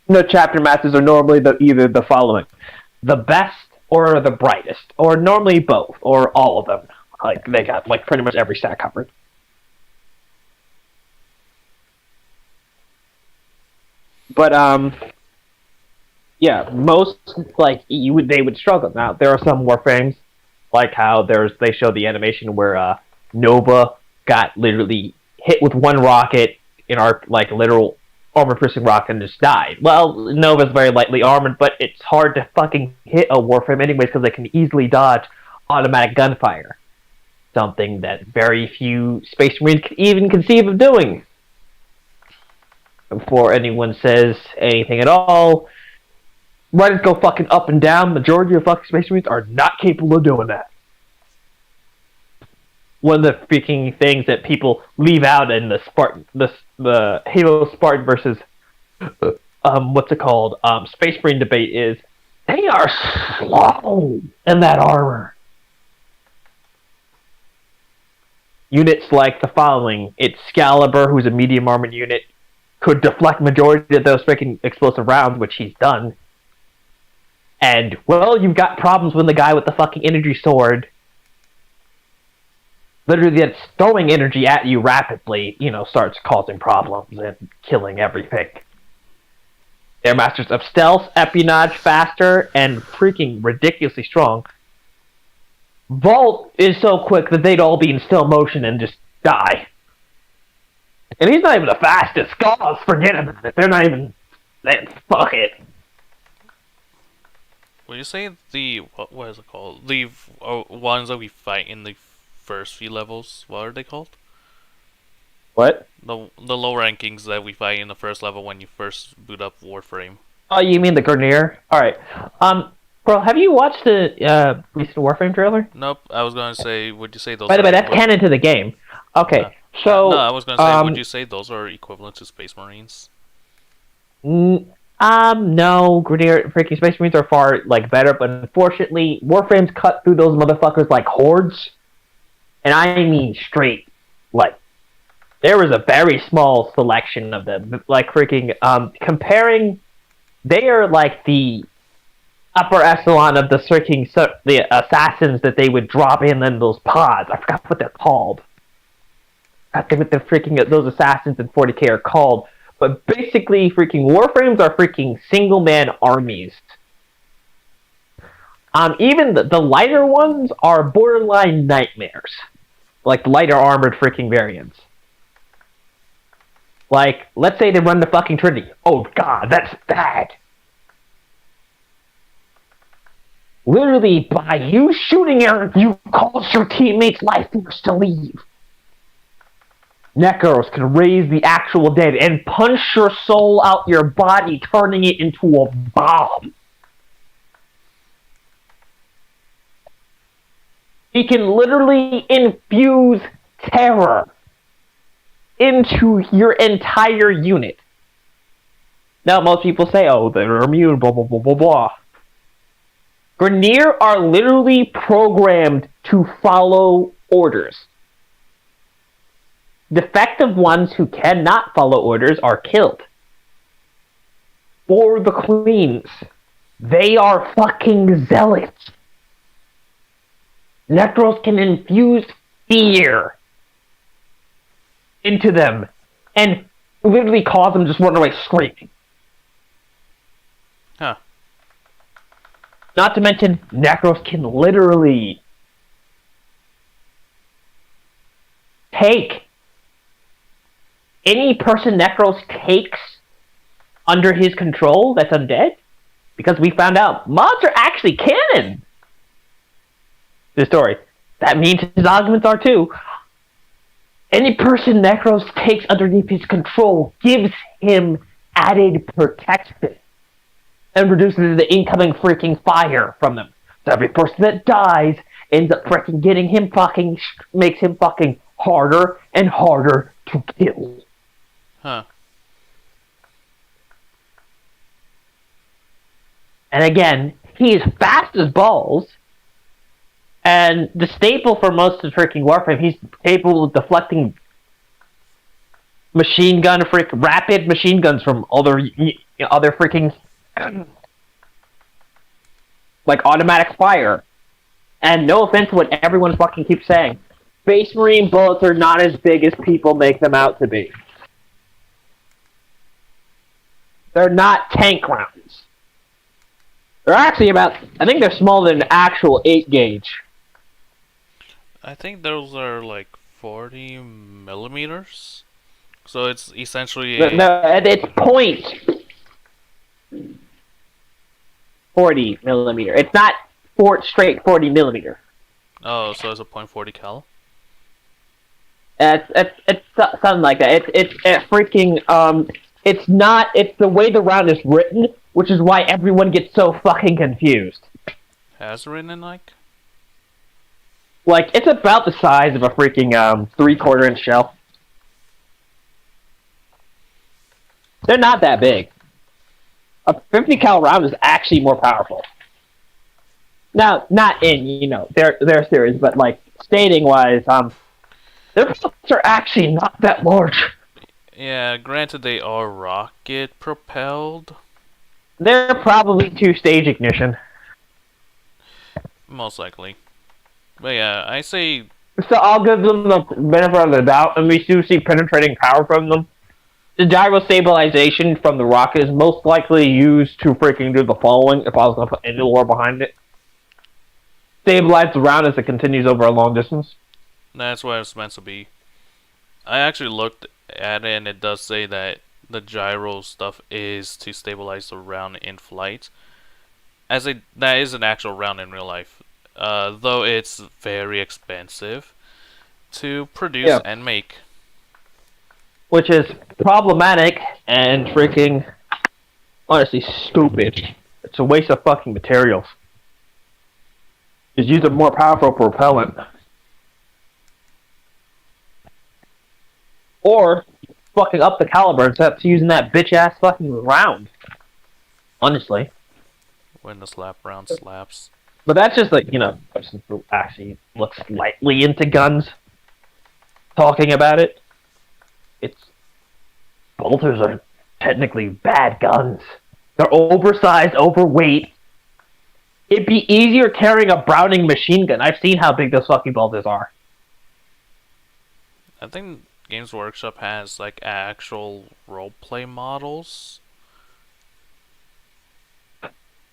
The chapter masters are normally either the following: the best or the brightest, or normally both, or all of them. Like they got pretty much every stat covered. But yeah, most they would struggle. Now there are some Warframes, like how they show the animation where Nova got literally hit with one rocket in our literal armor-piercing rocket and just died. Well, Nova's very lightly armored, but it's hard to fucking hit a Warframe anyways because they can easily dodge automatic gunfire. Something that very few Space Marines can even conceive of doing. Before anyone says anything at all, Let it go fucking up and down. Majority of fucking Space Marines are not capable of doing that. One of the freaking things that people leave out in the Spartan, the Halo Spartan versus what's it called? Space Marine debate is they are slow in that armor. Units like the following: Excalibur, who's a medium armored unit, could deflect majority of those freaking explosive rounds, which he's done. And, well, you've got problems when the guy with the fucking energy sword literally that's throwing energy at you rapidly, starts causing problems and killing everything. They're masters of stealth, espionage, faster, and freaking ridiculously strong. Vault is so quick that they'd all be in still motion and just die. And he's not even the fastest. Skulls, forget about it. They're not even... Fuck it. Will you say what is it called? The ones that we fight in the first few levels, what are they called? What? The low rankings that we fight in the first level when you first boot up Warframe. Oh, you mean the Grineer? Alright. Bro, have you watched the recent Warframe trailer? Nope, I was gonna say, would you say those By the way, that's canon to the game. Okay, so... No, I was gonna say, would you say those are equivalent to Space Marines? No, Grineer, freaking Space Marines are far, better, but unfortunately, Warframes cut through those motherfuckers like hordes. And I mean straight, there was a very small selection of them. Comparing, they are like the upper echelon of the the assassins that they would drop in those pods. I forgot what they're called. I think what those assassins in 40k are called. But basically, freaking Warframes are freaking single-man armies. Even the lighter ones are borderline nightmares. Like lighter armored freaking variants. Let's say they run the fucking Trinity. Oh god, that's bad. Literally, by you shooting Eric, you cause your teammates' life force to leave. Necros can raise the actual dead and punch your soul out your body, turning it into a bomb. He can literally infuse terror into your entire unit. Now, most people say, oh, they're immune, blah, blah, blah, blah, blah. Grineer are literally programmed to follow orders. Defective ones who cannot follow orders are killed. For the Queens, they are fucking zealots. Necros can infuse fear into them and literally cause them to just run away screaming. Huh. Not to mention, Necros can literally take any person Necros takes under his control that's undead, because we found out mods are actually canon. The story. That means his augments are too. Any person Necros takes underneath his control gives him added protection and reduces the incoming freaking fire from them. So every person that dies ends up freaking getting him fucking, makes him fucking harder and harder to kill. Huh. And again, he is fast as balls. And the staple for most of freaking Warframe, he's capable of deflecting rapid machine guns from other freaking automatic fire. And no offense to what everyone fucking keeps saying, Space Marine bullets are not as big as people make them out to be. They're not tank rounds. They're actually I think they're smaller than an actual 8 gauge. I think those are 40 millimeters. So it's essentially No, it's point 40 millimeter. It's not straight 40 millimeter. Oh, so it's a .40 cal? It's something like that. It's freaking it's the way the round is written. which is why everyone gets so fucking confused. Has written in like? Like, it's about the size of a freaking 3/4 inch shell. They're not that big. A 50 cal round is actually more powerful. Now, not in, their series, but like stating wise, their bullets are actually not that large. Yeah, granted they are rocket propelled. They're probably 2-stage ignition. Most likely. But yeah, I say... So I'll give them the benefit of the doubt, and we do see penetrating power from them. The gyro stabilization from the rocket is most likely used to freaking do the following, if I was going to put any lore behind it. Stabilize the round as it continues over a long distance. That's what it's meant to be. I actually looked at it, and it does say that the gyro stuff is to stabilize the round in flight. That is an actual round in real life. Though it's very expensive to produce and make. Which is problematic and freaking, honestly, stupid. It's a waste of fucking materials. Just use a more powerful propellant. Or fucking up the caliber instead of using that bitch-ass fucking round. Honestly. When the slap round slaps. But that's just like, person who actually looks slightly into guns talking about it. Bolters are technically bad guns. They're oversized, overweight. It'd be easier carrying a Browning machine gun. I've seen how big those fucking bolters are. I think Games Workshop has like actual roleplay models.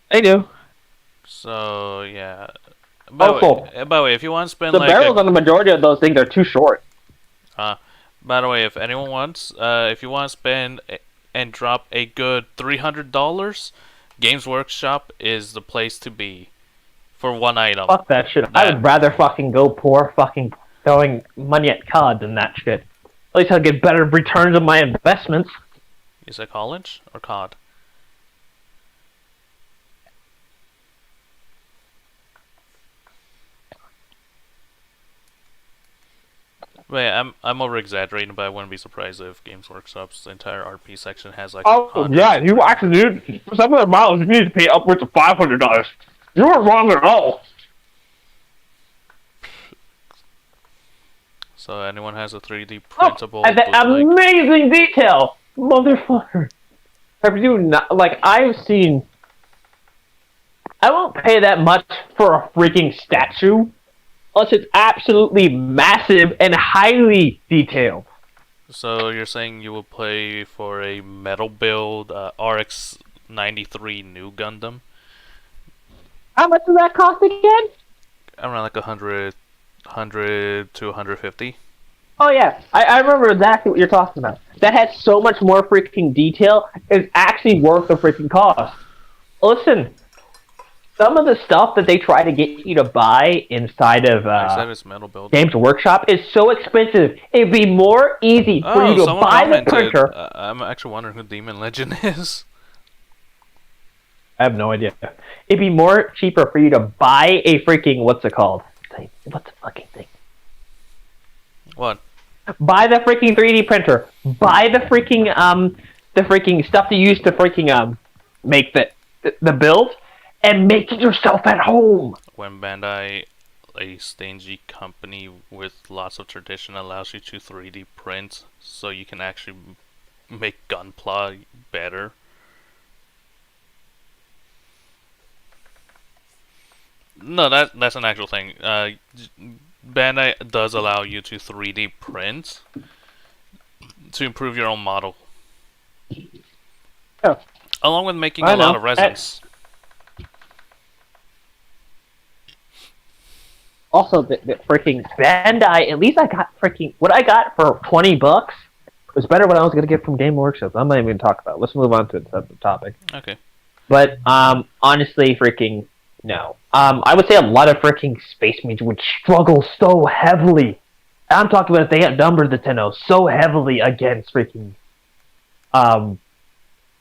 They do. So yeah. By the way, if you want to spend the barrels on the majority of those things are too short. By the way, if anyone wants, if you want to spend and drop a good $300, Games Workshop is the place to be for one item. Fuck that shit. I would rather fucking go poor fucking throwing money at COD than that shit. At least I'll get better returns on my investments. You said college or COD? Wait, I'm over exaggerating, but I wouldn't be surprised if Games Workshop's entire RP section has like. Oh yeah, you actually need for some of the models you need to pay upwards of $500. You weren't wrong at all. So anyone has a 3D printable? And that amazing detail, motherfucker. Have you not I've seen? I won't pay that much for a freaking statue. Unless it's absolutely massive and highly detailed. So you're saying you will pay for a metal build RX-93 new Gundam? How much does that cost again? Around like 100 to 150. Oh yeah, I remember exactly what you're talking about. That has so much more freaking detail. It's actually worth the freaking cost. Listen. Some of the stuff that they try to get you to buy inside of metal build. Games Workshop is so expensive. It'd be more easy for you to buy the printer. I'm actually wondering who Demon Legend is. I have no idea. It'd be more cheaper for you to buy a freaking what's it called? What's the fucking thing? What? Buy the freaking 3D printer. Buy the freaking stuff you use to freaking make the build. And make it yourself at home. When Bandai, a stingy company with lots of tradition, allows you to 3D print, so you can actually make Gunpla better. No, that's an actual thing. Bandai does allow you to 3D print to improve your own model, along with making a lot of resins. Also, the freaking Bandai, at least I got freaking... What I got for $20 was better what I was going to get from Game Workshop. I'm not even going to talk about it. Let's move on to the topic. Okay. But, honestly, freaking... No. I would say a lot of freaking Space Marines would struggle so heavily. I'm talking about if they outnumbered the Tenno so heavily against freaking... the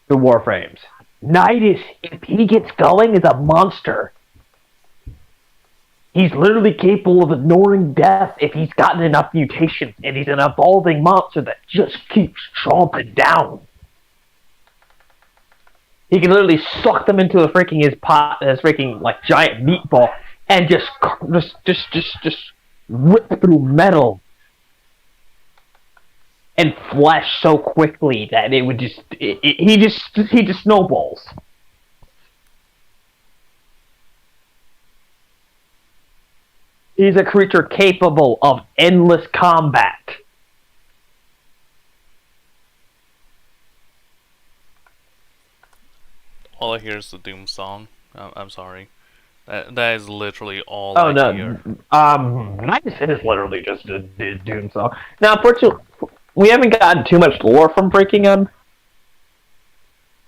Warframes. Nidus, if he gets going, is a monster. He's literally capable of ignoring death if he's gotten enough mutations, and he's an evolving monster that just keeps chomping down. He can literally suck them into a freaking his pot, his freaking like giant meatball, and just rip through metal and flesh so quickly that it would he just snowballs. He's a creature capable of endless combat. All I hear is the Doom song. I'm sorry. That is literally all Oh I no, hear. Nidus is literally just a Doom song. Now, unfortunately, we haven't gotten too much lore from freaking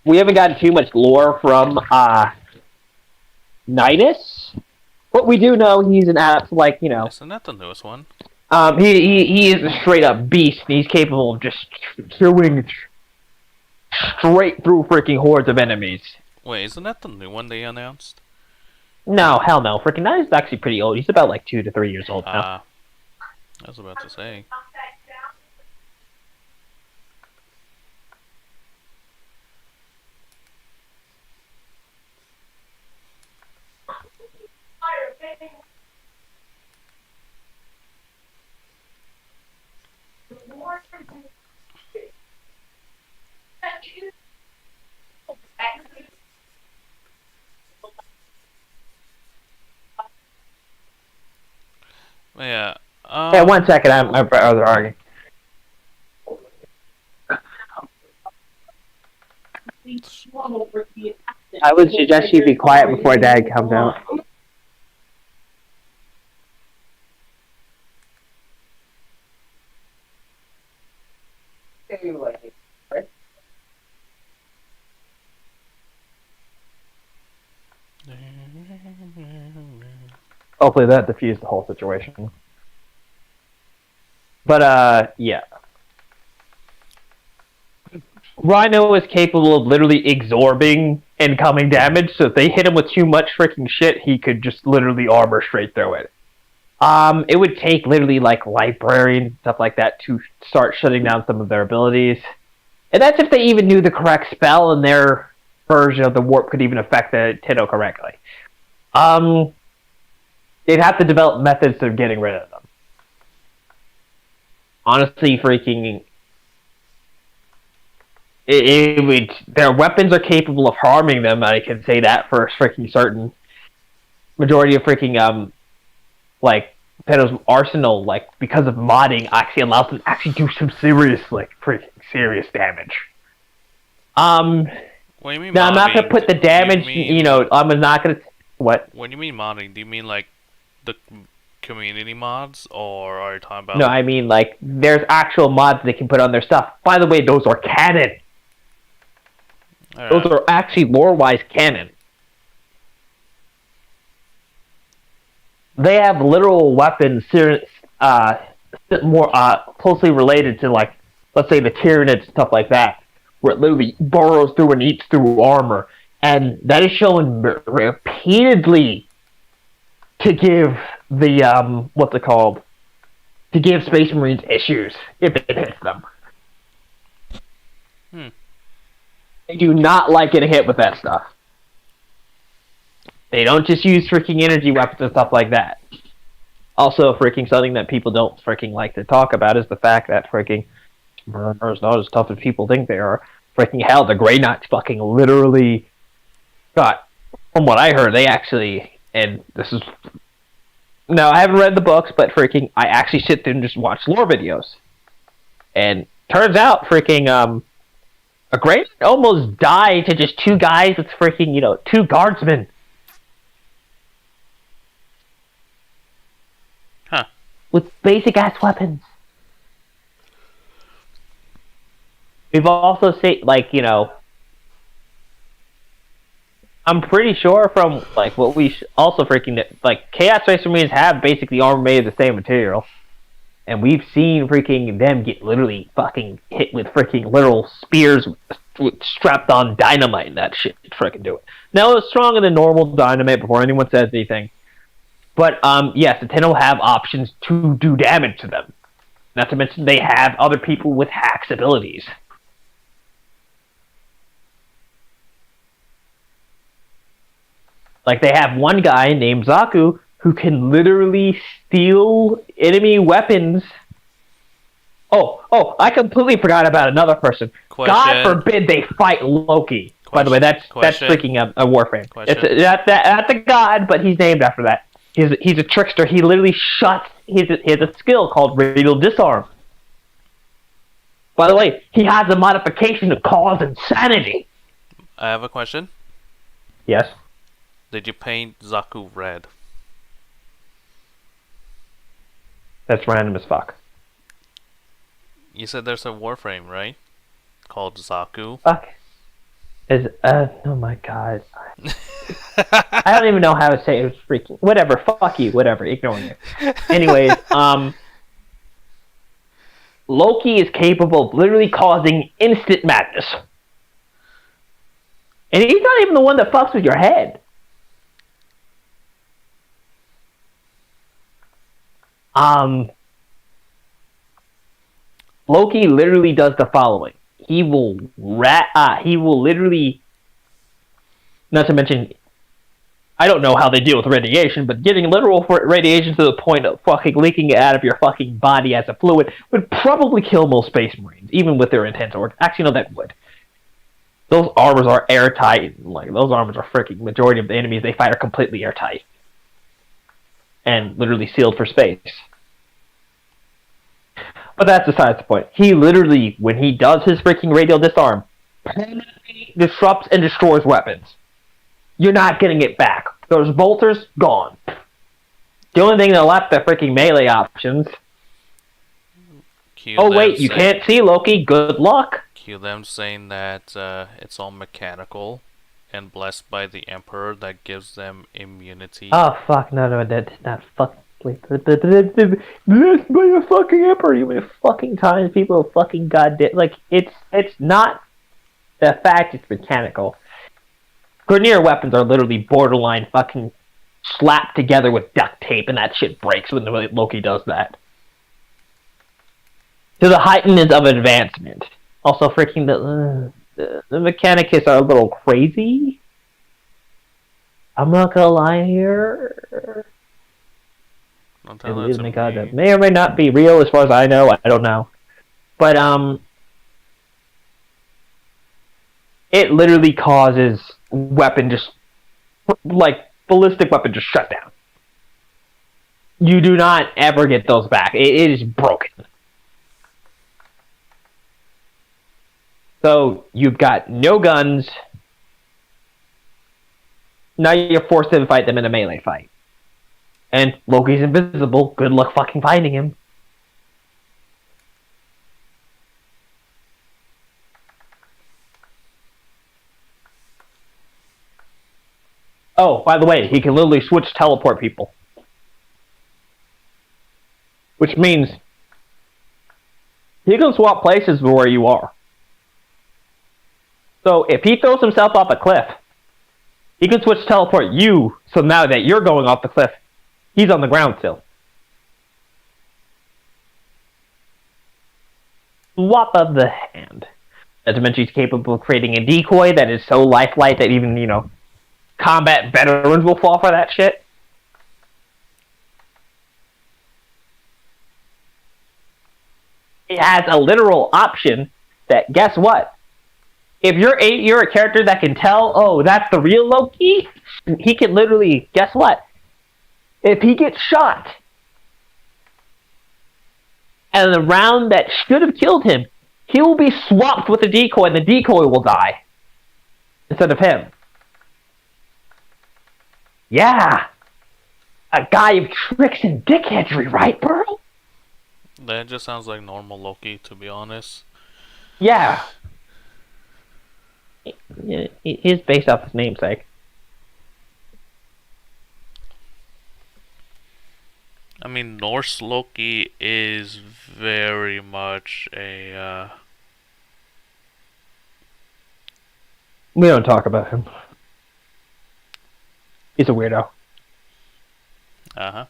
We haven't gotten too much lore from Nidus. What we do know, he's an like Isn't that the newest one? He is a straight up beast, and he's capable of just chewing straight through freaking hordes of enemies. Wait, isn't that the new one they announced? No, hell no. Freaking Nidus is actually pretty old. He's about like 2 to 3 years old now. I was about to say. Yeah. Yeah, 1 second. My brother arguing. I would suggest you be quiet before Dad comes out. Hopefully that diffused the whole situation. But, yeah. Rhino is capable of literally absorbing incoming damage, so if they hit him with too much freaking shit, he could just literally armor straight through it. It would take literally like Librarian and stuff like that to start shutting down some of their abilities. And that's if they even knew the correct spell and their version of the warp could even affect the Titto correctly. They'd have to develop methods of getting rid of them. Honestly, freaking... their weapons are capable of harming them, I can say that for freaking certain. Majority of freaking, like, Titto's arsenal, like, because of modding, actually allows them to actually do some serious, like, freaking serious damage. What do you mean now, modding? I'm not gonna put the damage, I'm not gonna... What? When you mean modding, do you mean, like, the community mods, or are you talking about... No, I mean, like, there's actual mods they can put on their stuff. By the way, those are canon. Those are actually lore-wise canon. They have literal weapons more closely related to, like, let's say the Tyranids and stuff like that, where it literally burrows through and eats through armor. And that is shown repeatedly to give the, what's it called? To give Space Marines issues if it hits them. They do not like getting hit with that stuff. They don't just use freaking energy weapons and stuff like that. Also, freaking something that people don't freaking like to talk about is the fact that freaking Mariners not as tough as people think they are. Freaking hell, the Grey Knights fucking literally got, from what I heard, they actually, and this is, no, I haven't read the books, but freaking, I actually sit there and just watch lore videos. And turns out, freaking, a Grey Knight almost died to just 2 guys with freaking, 2 guardsmen. Huh. With basic-ass weapons. We've also seen, like, I'm pretty sure from, like, what we also freaking, like, Chaos Space Marines have basically armor made of the same material. And we've seen freaking them get literally fucking hit with freaking literal spears strapped on dynamite and that shit to freaking do it. Now, it's stronger than normal dynamite before anyone says anything. But, yes, the Ten will have options to do damage to them. Not to mention they have other people with hacks abilities. Like, they have one guy named Zaku who can literally steal enemy weapons. Oh, I completely forgot about another person. Question. God forbid they fight Loki. Question. By the way, that's Question. freaking a Warframe. Question. It's that's a god, but he's named after that. He's a trickster. He literally shuts. He has a skill called Radial Disarm. By the way, he has a modification to cause insanity. I have a question. Yes. Did you paint Zaku red? That's random as fuck. You said there's a Warframe, right? Called Zaku. Fuck. Oh my god. I don't even know how to say it. It was freaking. Whatever. Fuck you. Whatever. Ignoring it. Anyways, Loki is capable of literally causing instant madness. And he's not even the one that fucks with your head. Loki literally does the following. He will literally, not to mention, I don't know how they deal with radiation, but getting literal radiation to the point of fucking leaking it out of your fucking body as a fluid would probably kill most Space Marines, even with their intense org. Actually, no, that would. Those armors are airtight. Like, those armors are freaking, majority of the enemies they fight are completely airtight. And literally sealed for space. But that's besides the point. He literally, when he does his freaking radial disarm, permanently disrupts and destroys weapons. You're not getting it back. Those bolters, gone. The only thing that left are freaking melee options. Oh wait, you can't see Loki. Good luck. Cue them saying that it's all mechanical and blessed by the Emperor that gives them immunity. Oh fuck, no, that's not fucking. Blessed by the fucking Emperor. You many fucking times people are fucking goddamn. Like, it's not the fact it's mechanical. Grineer weapons are literally borderline fucking slapped together with duct tape, and that shit breaks when Loki does that. To the heightened of advancement. Also, freaking the Mechanicus are a little crazy. I'm not gonna lie here. That may or may not be real, as far as I know. I don't know, but it literally causes ballistic weapon just shut down. You do not ever get those back. It is broken. So you've got no guns. Now you're forced to fight them in a melee fight. And Loki's invisible. Good luck fucking finding him. Oh, by the way, he can literally switch teleport people. Which means he can swap places where you are. So if he throws himself off a cliff, he can switch teleport you, so now that you're going off the cliff, he's on the ground still. Swap of the hand. Not to mention he's capable of creating a decoy that is so lifelike that even, combat veterans will fall for that shit. It has a literal option that, guess what? If you're a character that can tell, oh, that's the real Loki, he can literally, guess what? If he gets shot, and the round that should have killed him, he will be swapped with a decoy, and the decoy will die instead of him. Yeah, a guy of tricks and dickheadry, right, Pearl? That just sounds like normal Loki, to be honest. Yeah. He's based off his namesake. I mean, Norse Loki is very much a We don't talk about him. He's a weirdo. uh-huh.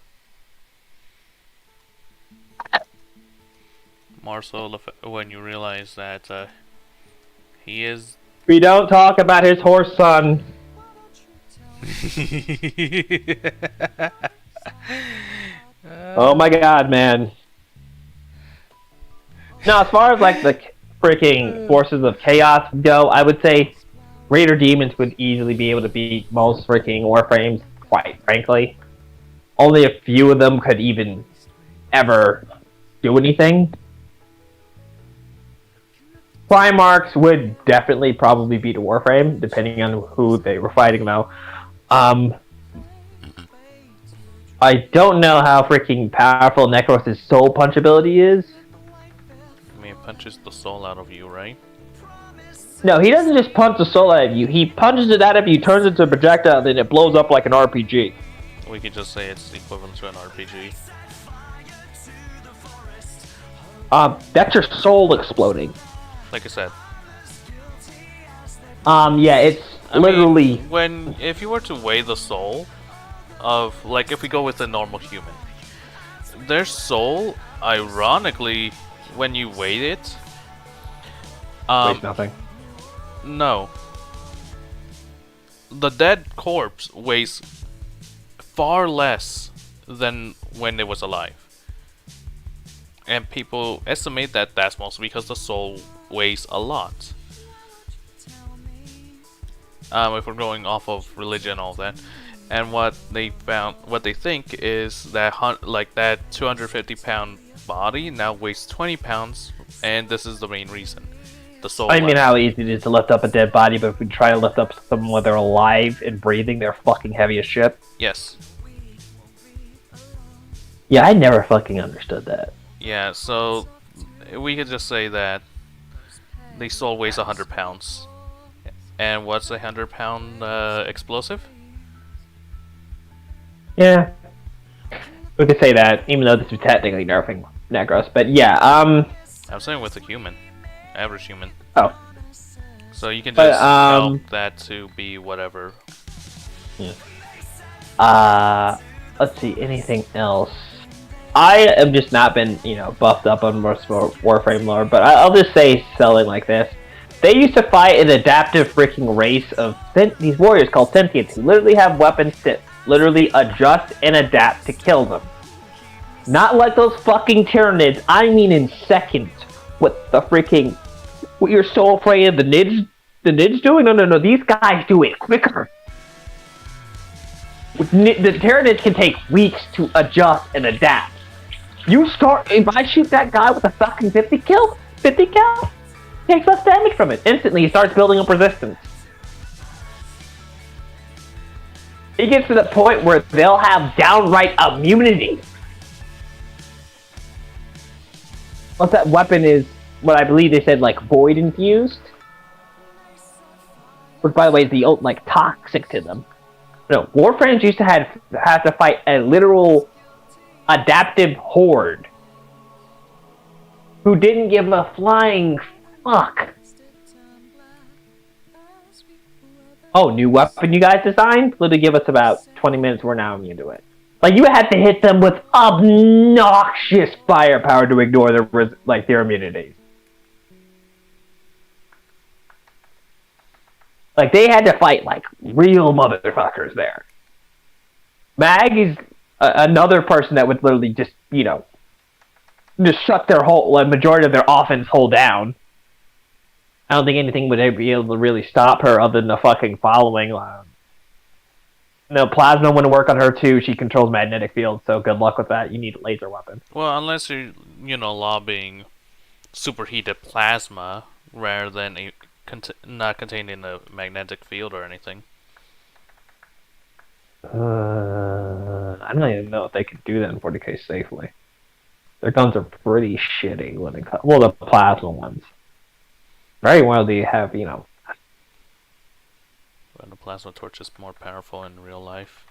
More so when you realize that he is. We don't talk about his horse son. Oh my god, man. Now, as far as like the freaking forces of chaos go, I would say Raider Demons would easily be able to beat most freaking Warframes, quite frankly. Only a few of them could even ever do anything. Primarchs would definitely probably beat a Warframe, depending on who they were fighting though. I don't know how freaking powerful Necros' soul punch ability is. I mean, it punches the soul out of you, right? No, he doesn't just punch the soul out of you. He punches it out of you, turns it into a projectile, and then it blows up like an RPG. We could just say it's equivalent to an RPG. That's your soul exploding. Like I said. Yeah, it's literally... if you were to weigh the soul of, like, if we go with a normal human, their soul, ironically, when you weigh it, weighs nothing. No. The dead corpse weighs far less than when it was alive. And people estimate that that's mostly because the soul weighs a lot. If we're going off of religion and all that. And what they think is that that 250-pound body now weighs 20 pounds, and this is the main reason. The soul. I mean, how easy it is to lift up a dead body, but if we try to lift up someone while they're alive and breathing, they're fucking heavy as shit. Yes. Yeah, I never fucking understood that. Yeah, so we could just say that the soul weighs 100 pounds. And what's a 100-pound explosive? Yeah. We could say that, even though this is technically nerfing Necros. But yeah, I'm saying with a human. Average human. Oh. So you can just help that to be whatever. Yeah. Let's see, anything else? I have just not been, buffed up on most Warframe lore, but I'll just say selling like this. They used to fight an adaptive freaking race of these warriors called Sentients who literally have weapons to literally adjust and adapt to kill them. Not like those fucking Tyranids, I mean in seconds. What you're so afraid of the Nids doing? No, these guys do it quicker. The Tyranids can take weeks to adjust and adapt. If I shoot that guy with a fucking 50 cal, takes less damage from it. Instantly, he starts building up resistance. It gets to the point where they'll have downright immunity. Once that weapon is, what I believe they said, like, void infused. Which, by the way, is toxic to them. No, Warframes used to have to fight a literal adaptive horde who didn't give a flying fuck. Oh, new weapon you guys designed? Literally give us about 20 minutes, we're now immune to it. Like, you had to hit them with obnoxious firepower to ignore their immunities. Like, they had to fight, like, real motherfuckers there. Mag is another person that would literally just, just shut their majority of their offense hull down. I don't think anything would be able to really stop her other than the fucking following. No, Plasma wouldn't work on her too. She controls magnetic fields, so good luck with that. You need a laser weapon. Well, unless you're, lobbying superheated plasma rather than not contained in a magnetic field or anything. I don't even know if they could do that in 40k safely. Their guns are pretty shitty when it comes. Well, the plasma ones. Very well, they have, But the plasma torch is more powerful in real life.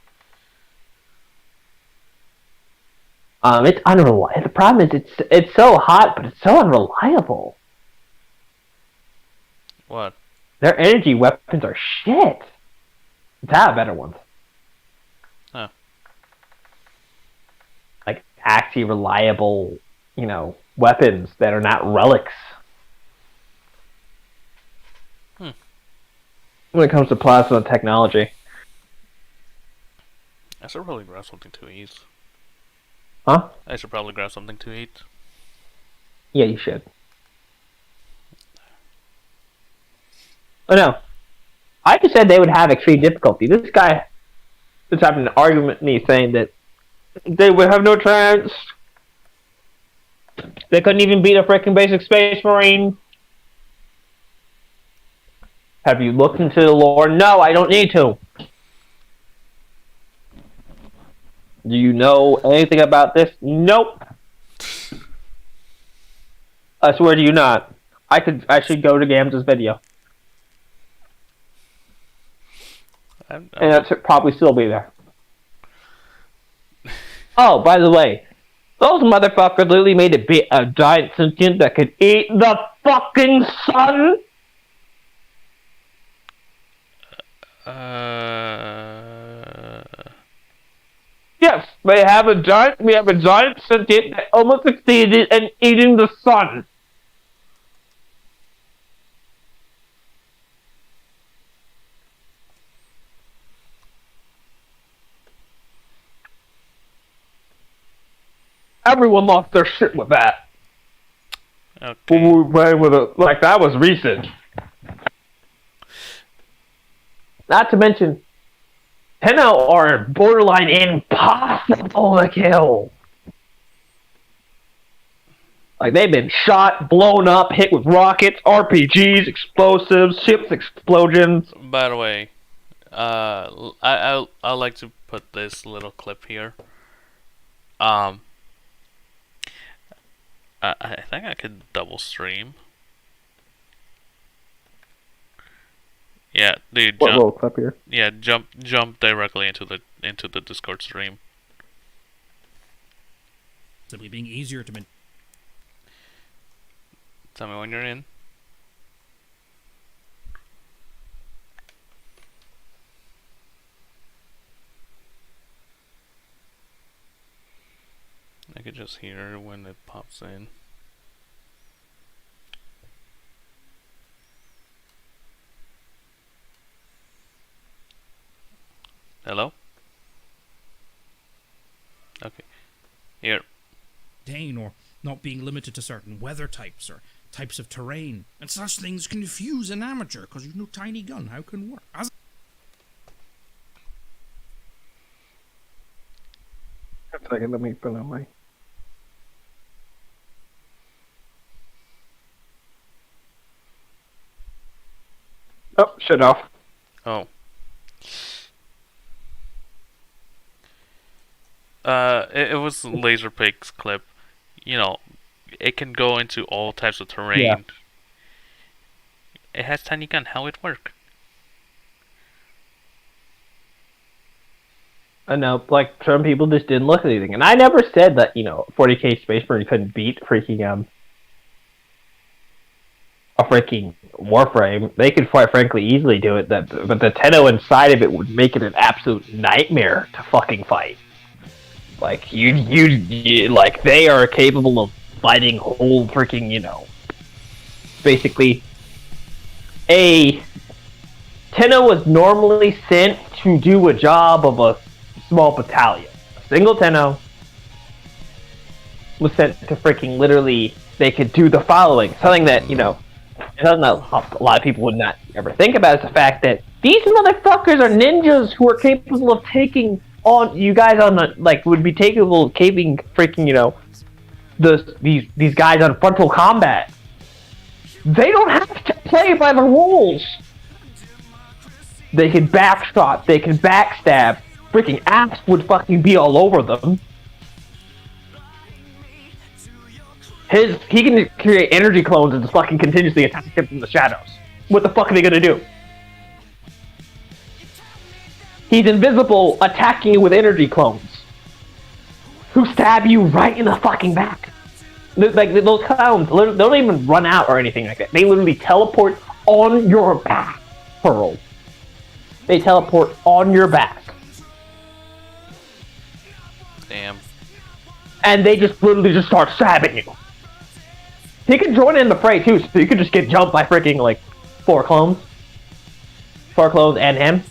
It's unreliable. The problem is it's so hot, but it's so unreliable. What? Their energy weapons are shit. They have better ones. Huh. Like actually reliable, weapons that are not relics. When it comes to plasma technology. I should probably grab something to eat. Huh? I should probably grab something to eat. Yeah, you should. Oh no. I just said they would have extreme difficulty. This guy is having an argument with me saying that they would have no chance. They couldn't even beat a freaking basic space marine. Have you looked into the lore? No, I don't need to. Do you know anything about this? Nope. I swear to you not. I should go to Gamza's video. And that should probably still be there. Oh, by the way, those motherfuckers literally made a giant sentient that could eat the fucking sun. Yes, we have a giant sentient that almost succeeded in eating the sun. Everyone lost their shit with that. Okay. When we were playing with it, like that was recent. Not to mention, Tenno are borderline impossible to kill. Like they've been shot, blown up, hit with rockets, RPGs, explosives, ships explosions. By the way, I'd like to put this little clip here. I think I could double stream. Yeah, dude. What little clip here? Yeah, jump directly into the Discord stream. Simply being easier to. Tell me when you're in. I could just hear when it pops in. Hello? Okay. Here. Or not being limited to certain weather types or types of terrain. And such things confuse an amateur because you've no tiny gun. How can work? Let me put on my. Oh, shut off. Oh. It was Laserpig's clip. You know, it can go into all types of terrain. Yeah. It has tiny gun. How it work? I know, like some people just didn't look at anything, and I never said that 40k Space Marine couldn't beat freaking a freaking Warframe. They could quite frankly easily do it. But the Tenno inside of it would make it an absolute nightmare to fucking fight. Like you like they are capable of fighting whole freaking basically a Tenno was normally sent to do a job of a small battalion. A single Tenno was sent to freaking literally they could do the following. Something that a lot of people would not ever think about is the fact that these motherfuckers are ninjas who are capable of taking on you guys on the would be capable of caping freaking these guys on frontal combat. They don't have to play by the rules. They can backshot, they can backstab. Freaking Axe would fucking be all over them. He can create energy clones and just fucking continuously attack him from the shadows. What the fuck are they gonna do? He's invisible, attacking you with energy clones. who stab you right in the fucking back. Like those clowns, they don't even run out or anything like that. They literally teleport on your back, Pearl. They teleport on your back. Damn. And they just literally just start stabbing you. He could join in the fray too, so you could just get jumped by freaking like 4 clones. 4 clones and him.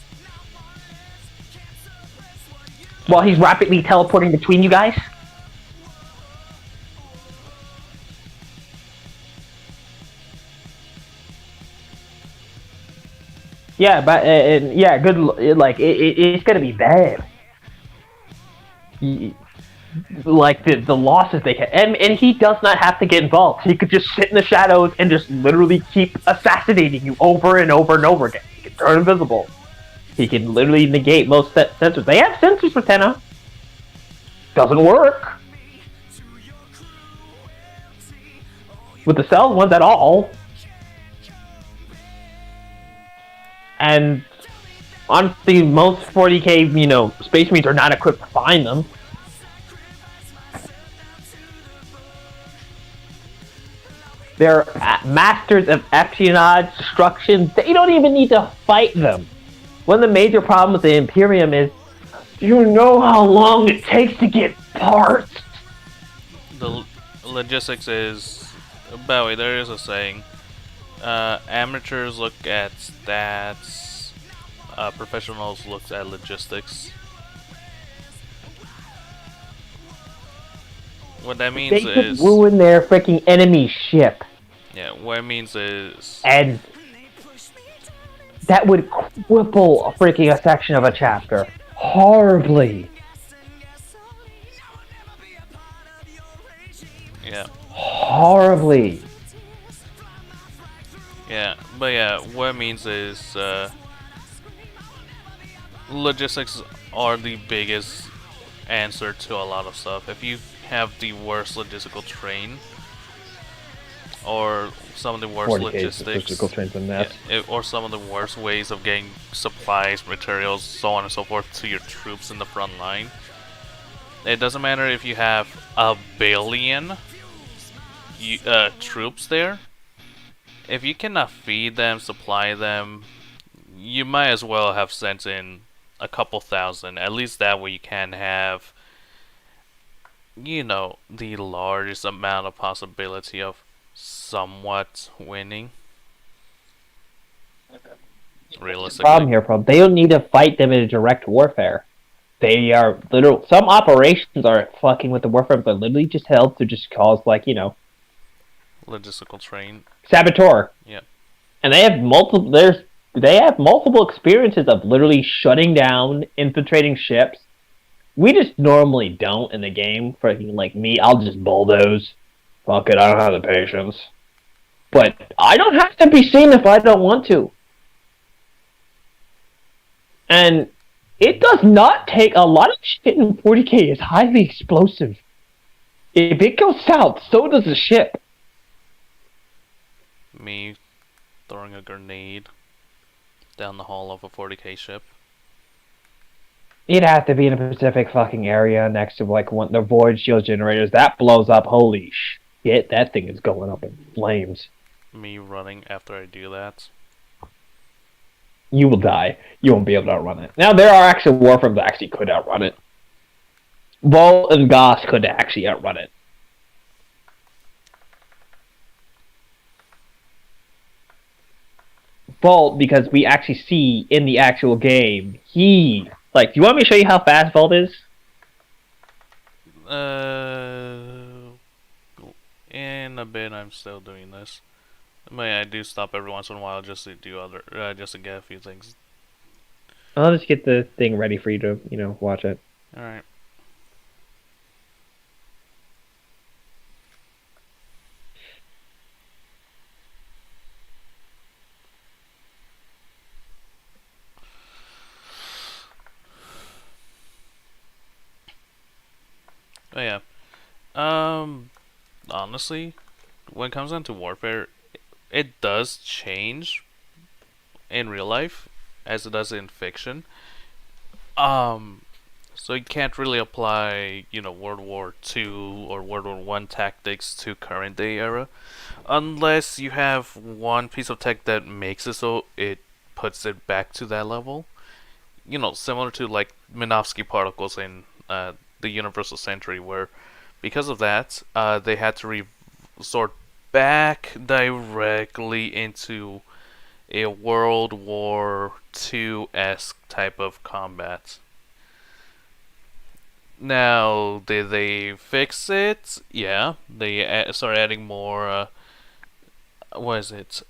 While he's rapidly teleporting between you guys. Yeah, but yeah, good. Like it's gonna be bad. Like the losses they can, and he does not have to get involved. He could just sit in the shadows and just literally keep assassinating you over and over and over again. He can turn invisible. He can literally negate most sensors. They have sensors for Tenno. Doesn't work with the cell ones at all. And honestly, most 40k, Space Marines are not equipped to find them. They're masters of espionage, destruction. They don't even need to fight them. One of the major problems with the Imperium is, do you know how long it takes to get parts? The logistics is, by the way, there is a saying. Amateurs look at stats, professionals look at logistics. What that means they could is ruin their freaking enemy ship. Yeah, what it means is, and that would cripple a section of a chapter horribly. Yeah. Horribly. Yeah, but yeah, what it means is logistics are the biggest answer to a lot of stuff. If you have the worst logistical train, or some of the worst logistics, or some of the worst ways of getting supplies, materials, so on and so forth to your troops in the front line, it doesn't matter if you have 1 billion troops there. If you cannot feed them, supply them, you might as well have sent in a couple thousand. At least that way you can have, the largest amount of possibility of somewhat winning. Realistically. Problem here, They don't need to fight them in a direct warfare. They are literal. Some operations are fucking with the warfare, but literally just held to just cause logistical train. Saboteur. Yeah. And they have multiple. They have multiple experiences of literally shutting down, infiltrating ships. We just normally don't in the game. Freaking like me, I'll just bulldoze. Fuck it, I don't have the patience. But I don't have to be seen if I don't want to. And it does not take a lot of shit in 40k. Is highly explosive. If it goes south, so does the ship. Me throwing a grenade down the hull of a 40k ship. It'd have to be in a specific fucking area next to the void shield generators. That blows up. Holy shit, that thing is going up in flames. Me running after I do that. You will die. You won't be able to outrun it. Now, there are actual warframes that actually could outrun it. Vol and Goss could actually outrun it. Volt, because we actually see in the actual game, do you want me to show you how fast Volt is? In a bit, I'm still doing this. But yeah, I do stop every once in a while just to do just to get a few things. I'll just get the thing ready for you to, watch it. Alright. Oh yeah. Honestly, when it comes down to warfare, it does change in real life as it does in fiction. So you can't really apply, World War II or World War One tactics to current day era, unless you have one piece of tech that makes it so it puts it back to that level. Similar to like Minovsky particles in the Universal Century, where because of that, they had to resort back directly into a World War II-esque type of combat. Now, did they fix it? Yeah, they started adding more. What is it?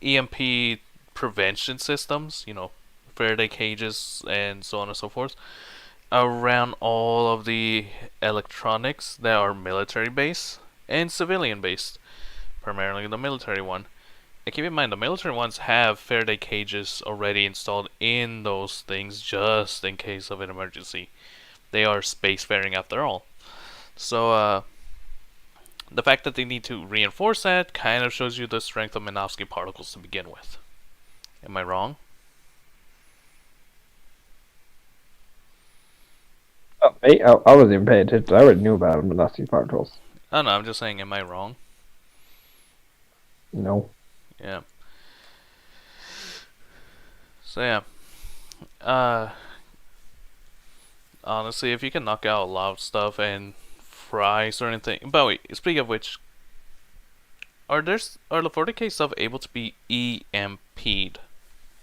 EMP prevention systems. Faraday cages and so on and so forth around all of the electronics that are military based and civilian based. Primarily the military one. And keep in mind, the military ones have Faraday cages already installed in those things just in case of an emergency. They are spacefaring after all. So, the fact that they need to reinforce that kind of shows you the strength of Minovsky particles to begin with. Am I wrong? Oh, I wasn't even paying attention. I already knew about Minovsky particles. Oh no, I'm just saying, am I wrong? No. Yeah. So yeah. Honestly, if you can knock out a lot of stuff and fry certain things. But wait, speaking of which, are the 40k stuff able to be EMP'd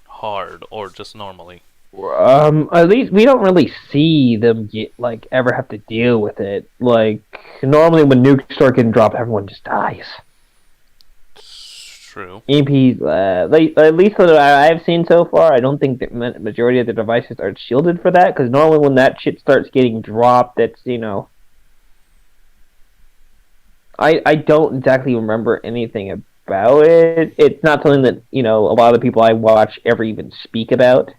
hard or just normally? At least we don't really see them ever have to deal with it. Like normally when nukes start getting dropped, everyone just dies. True. EMPs, at least what I've seen so far, I don't think the majority of the devices are shielded for that. Because normally when that shit starts getting dropped, it's I don't exactly remember anything about it. It's not something that a lot of the people I watch ever even speak about.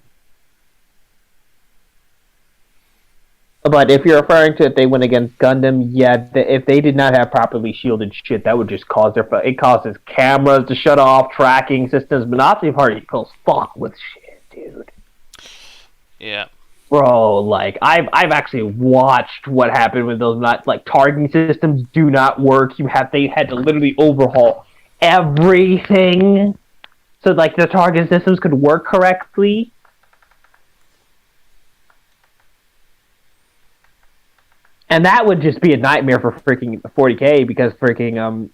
But if you're referring to if they went against Gundam, yeah, if they did not have properly shielded shit, that would just cause it causes cameras to shut off, tracking systems. Monopoly particles fuck with shit, dude. Yeah. Bro, I've actually watched what happened with those targeting systems do not work. They had to literally overhaul everything so the targeting systems could work correctly. And that would just be a nightmare for freaking 40k because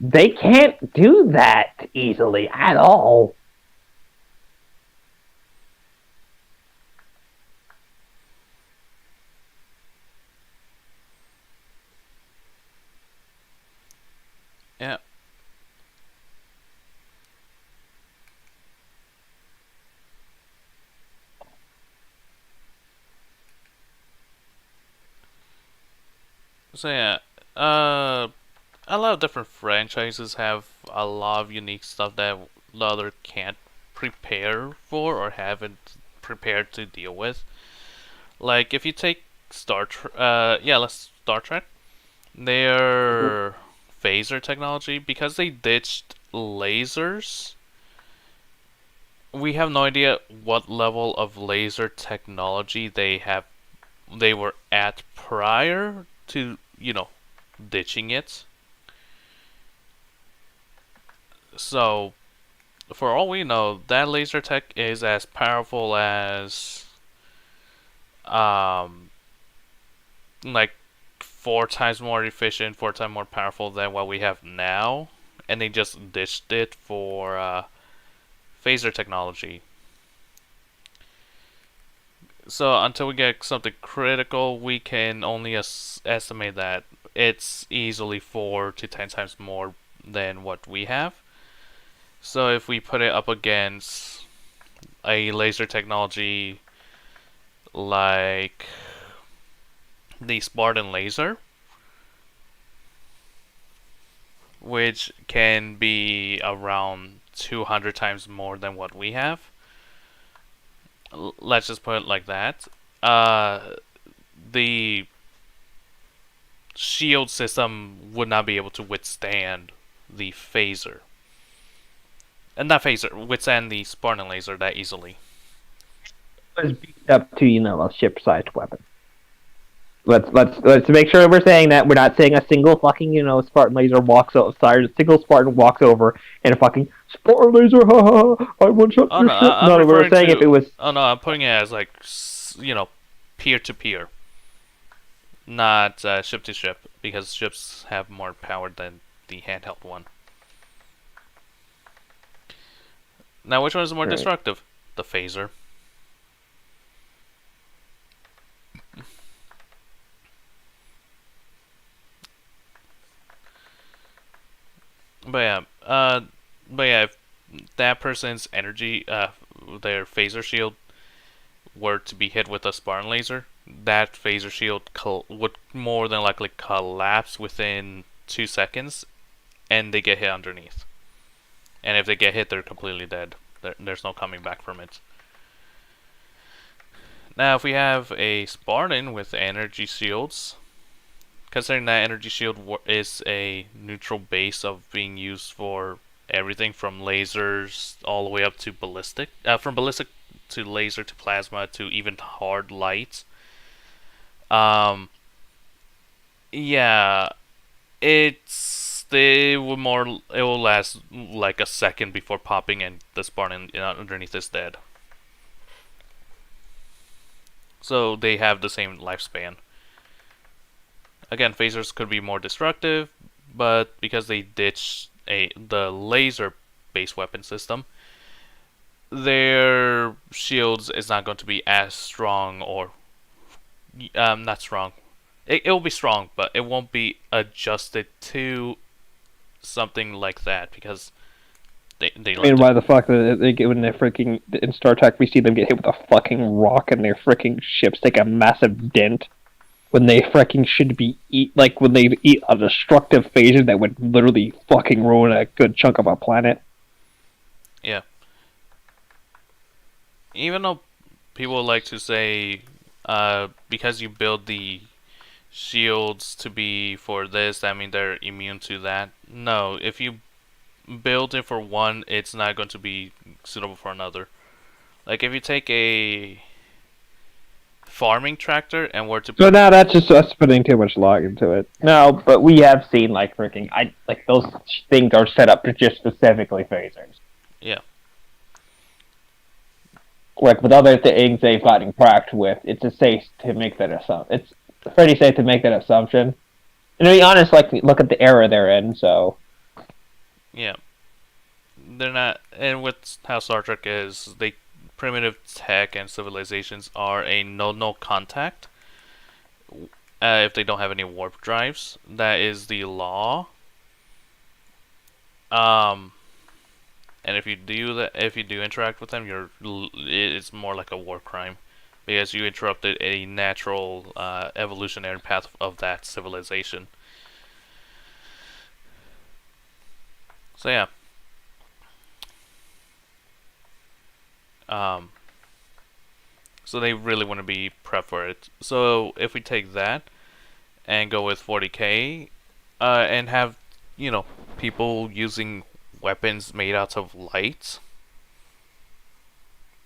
they can't do that easily at all. Yeah. So yeah, a lot of different franchises have a lot of unique stuff that the other can't prepare for or haven't prepared to deal with. Like if you take Star Trek, their phaser technology, because they ditched lasers. We have no idea what level of laser technology they were at prior to, ditching it. So, for all we know, that laser tech is as powerful as, like 4 times more efficient, 4 times more powerful than what we have now, and they just ditched it for phaser technology. So until we get something critical, we can only estimate that it's easily 4 to 10 times more than what we have. So if we put it up against a laser technology like the Spartan laser, which can be around 200 times more than what we have. Let's just put it like that. The shield system would not be able to withstand the phaser. And not phaser, withstand the Spartan laser that easily. It was beat up to, a ship-sized weapon. let's make sure we're saying that we're not saying a single fucking Spartan laser walks over. Sorry, a single Spartan walks over and a fucking Spartan laser. Ha ha! Ha, I one shot Oh your no, ship. I'm No, we were referring saying to. if it was. Oh no, I'm putting it as like peer to peer, not ship to ship, because ships have more power than the handheld one. Now, which one is more Right. destructive? The phaser. But yeah, if that person's energy, their phaser shield, were to be hit with a Spartan laser, that phaser shield would more than likely collapse within 2 seconds, and they get hit underneath. And if they get hit, they're completely dead. There's no coming back from it. Now, if we have a Spartan with energy shields, considering that energy shield is a neutral base of being used for everything from lasers all the way up to ballistic, from ballistic to laser to plasma to even hard light. Yeah, it will last like a second before popping, and the Spartan underneath is dead. So they have the same lifespan. Again, phasers could be more destructive, but because they ditched the laser-based weapon system, their shields is not going to be as strong, or not strong. It will be strong, but it won't be adjusted to something like that, because they I mean, like why the fuck when they're freaking in Star Trek we see them get hit with a fucking rock and their freaking ships take a massive dent when they freaking should be when they eat a destructive phaser that would literally fucking ruin a good chunk of a planet. Yeah. Even though people like to say, because you build the shields to be for this, that means they're immune to that. No, if you build it for one, it's not going to be suitable for another. Like if you take a farming tractor and were to So now that's just us putting too much log into it. No, but we have seen like those things are set up to just specifically phasers. Yeah. Like with other things they've gotten cracked with, it's safe to make that assumption. It's pretty safe to make that assumption. And to be honest, like look at the era they're in. So Yeah. They're not, and with how Star Trek is, primitive tech and civilizations are a no contact. If they don't have any warp drives, that is the law. And if you do interact with them, it's more like a war crime, because you interrupted a natural evolutionary path of that civilization. So yeah. So they really want to be prepped for it. So if we take that and go with 40K, and have people using weapons made out of light,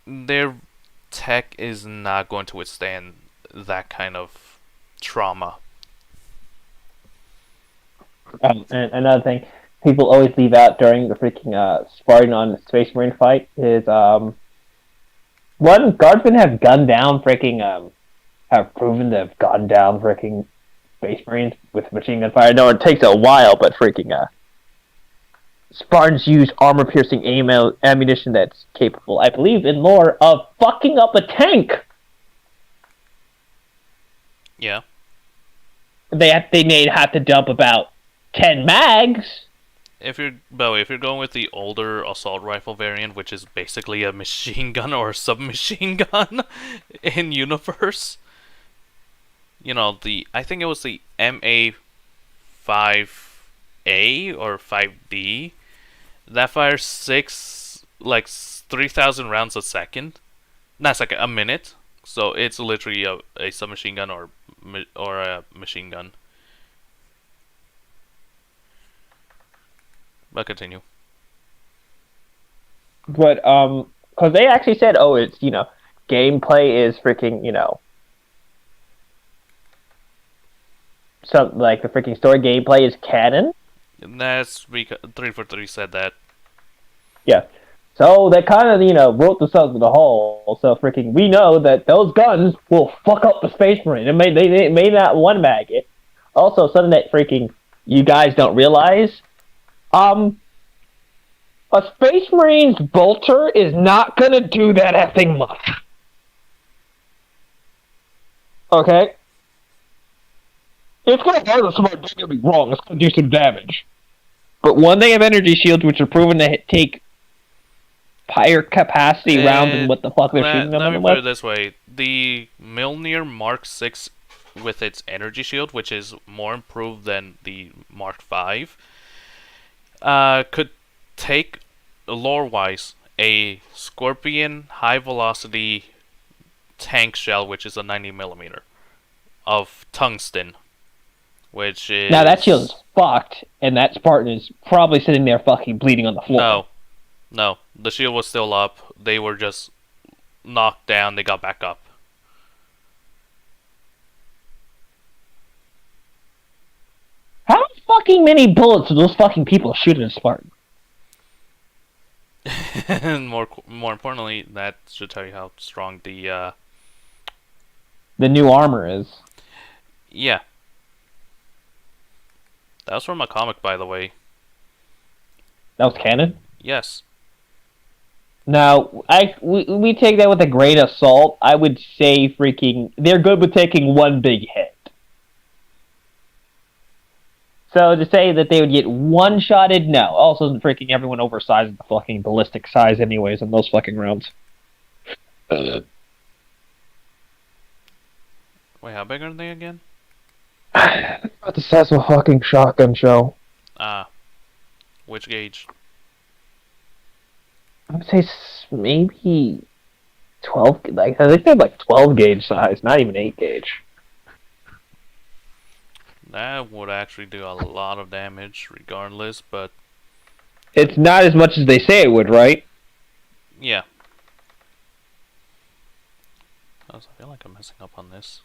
their tech is not going to withstand that kind of trauma. and another thing people always leave out during the freaking Spartan on the Space Marine fight is one, guardsmen have gunned down freaking have proven to have gunned down freaking Space Marines with machine gun fire. No, it takes a while, but freaking Spartans use armor-piercing ammunition that's capable, I believe, in lore, of fucking up a tank. Yeah. They may have to dump about 10 mags. If you're going with the older assault rifle variant, which is basically a machine gun or a submachine gun in universe, I think it was the MA5A or 5D, that fires 3,000 rounds a second, not second, a minute. So it's literally a submachine gun or a machine gun. But continue. But because they actually said, oh, it's gameplay is freaking some like the freaking story gameplay is canon. And that's because 343 said that. Yeah. So they kind of, wrote themselves in the hole. So freaking, we know that those guns will fuck up the Space Marine. They may not one mag it. Also, something that freaking you guys don't realize, a Space Marine's bolter is not gonna do that effing much. Okay? It's gonna hurt us, don't get me wrong, it's gonna do some damage. But when they have energy shields, which are proven to take higher capacity rounds than what the fuck they're shooting them Let me with. put it this way. The Mjolnir Mark 6 with its energy shield, which is more improved than the Mark 5, could take, lore-wise, a Scorpion high-velocity tank shell, which is a 90mm, of tungsten, which is... Now that shield is fucked, and that Spartan is probably sitting there fucking bleeding on the floor. No, the shield was still up. They were just knocked down. They got back up. How fucking many bullets do those fucking people shoot at a Spartan? And more importantly, that should tell you how strong the new armor is. Yeah. That was from a comic, by the way. That was canon? Yes. Now, we take that with a grain of salt. I would say freaking they're good with taking one big hit. So to say that they would get one-shotted, no. Also, freaking everyone oversized the fucking ballistic size anyways in those fucking rounds. Wait, how big are they again? About the size of a fucking shotgun shell. Which gauge? I would say maybe 12. Like I think they're like 12 gauge size, not even 8 gauge. That would actually do a lot of damage, regardless. But it's not as much as they say it would, right? Yeah. I feel like I'm messing up on this.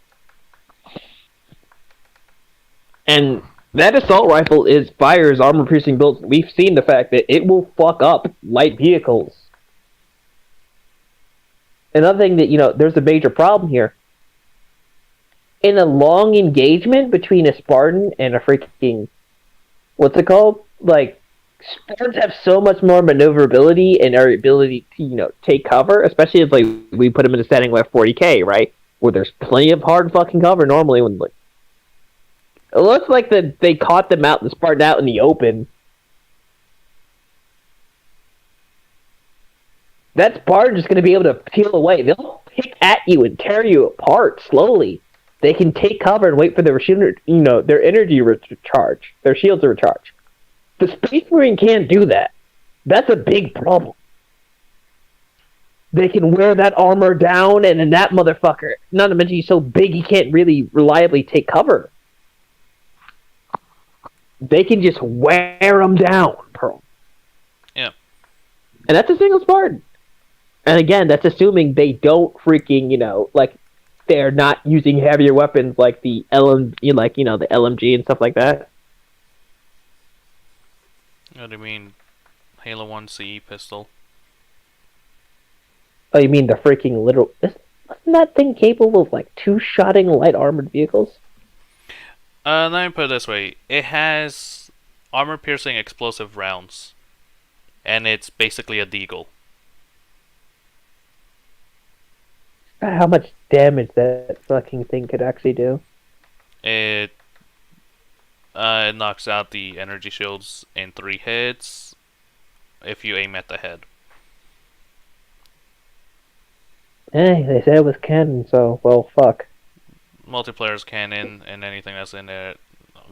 And that assault rifle fires armor-piercing bullets. We've seen the fact that it will fuck up light vehicles. Another thing that, there's a major problem here. In a long engagement between a Spartan and a freaking... What's it called? Like, Spartans have so much more maneuverability and our ability to, take cover, especially if, like, we put them in a setting like 40k, right? Where there's plenty of hard fucking cover normally when, like, it looks like they caught them out, the Spartan out in the open. That Spartan is going to be able to peel away. They'll pick at you and tear you apart slowly. They can take cover and wait for their their energy recharge, their shields to recharge. The Space Marine can't do that. That's a big problem. They can wear that armor down, and then that motherfucker, not to mention he's so big he can't really reliably take cover. They can just wear them down, Pearl. Yeah. And that's a single Spartan. And again, that's assuming they don't freaking, like, they're not using heavier weapons like the the LMG and stuff like that. What do you mean? Halo 1 CE pistol? Oh, you mean the freaking literal... Isn't that thing capable of, like, two-shotting light armored vehicles? Let me put it this way. It has armor-piercing explosive rounds. And it's basically a deagle. How much damage that fucking thing could actually do? It knocks out the energy shields in 3 hits if you aim at the head. Hey, they said it was canon, so, well, fuck. Multiplayer's canon, and anything that's in it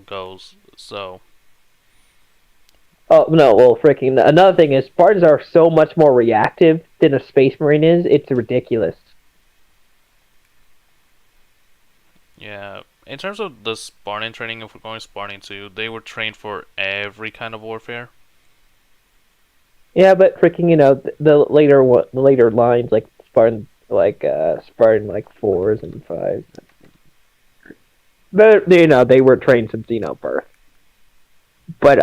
goes, so... Oh, no, well, freaking... Another thing is, Spartans are so much more reactive than a Space Marine is, it's ridiculous. Yeah, in terms of the Spartan training, if we're going Spartan 2, they were trained for every kind of warfare. Yeah, but freaking, the later lines, like Spartan, Spartan, 4s and 5s. they were trained since birth. But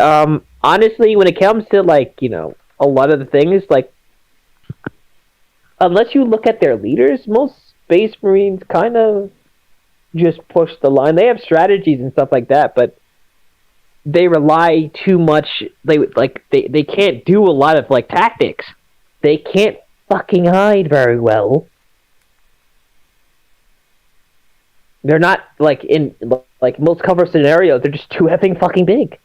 honestly, when it comes to a lot of the things, unless you look at their leaders, most Space Marines kind of just push the line. They have strategies and stuff like that, but they rely too much. They can't do a lot of tactics. They can't fucking hide very well. They're not in most cover scenarios. They're just too effing fucking big,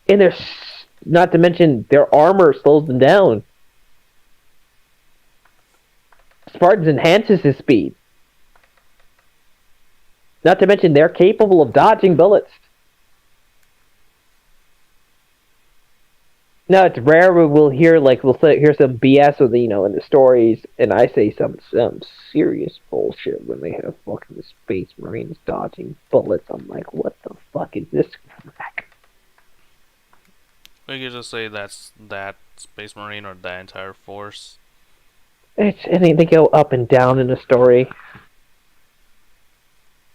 and they're not to mention their armor slows them down. Spartans enhances his speed. Not to mention they're capable of dodging bullets. Now it's rare we'll hear hear some BS with in the stories, and I say some serious bullshit when they have fucking Space Marines dodging bullets. I'm like, what the fuck is this crack? We could just say that's that Space Marine or that entire force. They go up and down in the story.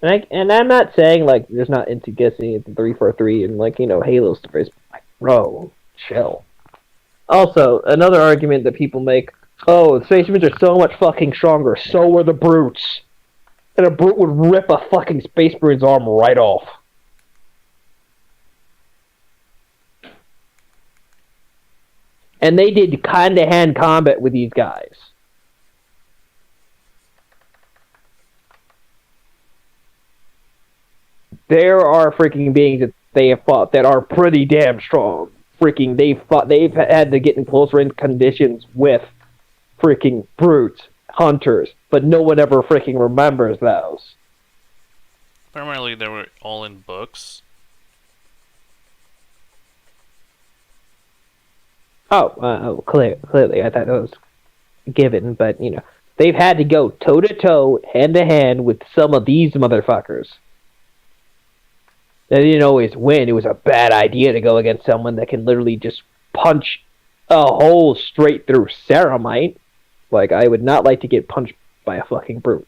And I'm not saying there's not into guessing at the 343 and Halo stories. Bro, chill. Also, another argument that people make: oh, the Space Marines are so much fucking stronger. So are the brutes. And a brute would rip a fucking Space Marine's arm right off. And they did hand-to-hand combat with these guys. There are freaking beings that they have fought that are pretty damn strong. They've had to get in close range conditions with freaking brutes, hunters, but no one ever freaking remembers those. Primarily, they were all in books. Clearly, I thought that was given, but they've had to go toe to toe, hand to hand with some of these motherfuckers. They didn't always win. It was a bad idea to go against someone that can literally just punch a hole straight through ceramite. I would not like to get punched by a fucking brute.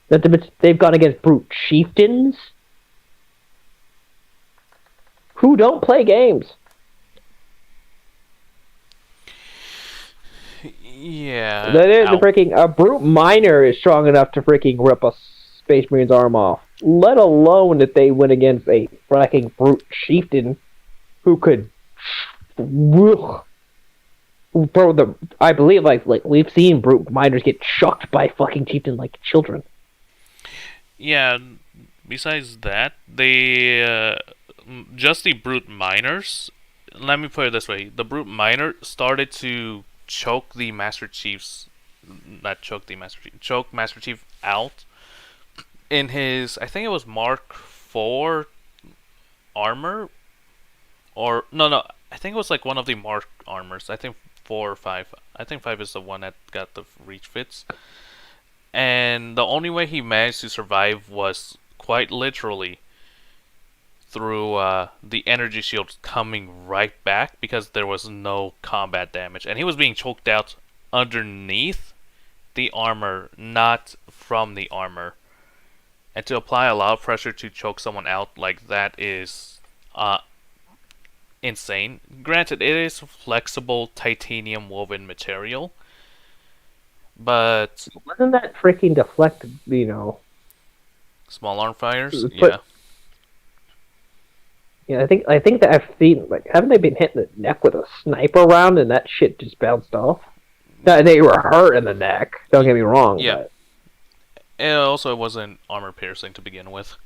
They've gone against brute chieftains who don't play games. Yeah. The freaking a brute miner is strong enough to freaking rip a Space Marine's arm off. Let alone that they went against a freaking brute chieftain who could throw the. I believe we've seen brute miners get shocked by fucking chieftain like children. Yeah. Besides that, they just the brute miners. Let me put it this way: the brute miner started to choke Master Chief out in his, I think it was Mark 4 armor, or no, I think it was one of the Mark armors. I think 4 or 5. I think 5 is the one that got the reach fits. And the only way he managed to survive was quite literally through the energy shield coming right back, because there was no combat damage, and he was being choked out underneath the armor, not from the armor. And to apply a lot of pressure to choke someone out like that is insane. Granted, it is flexible titanium woven material, but wasn't that freaking deflected? Small arm fires, yeah. Yeah, I think that I've seen haven't they been hit in the neck with a sniper round and that shit just bounced off? They were hurt in the neck. Don't get me wrong. Yeah. But And also, it wasn't armor piercing to begin with.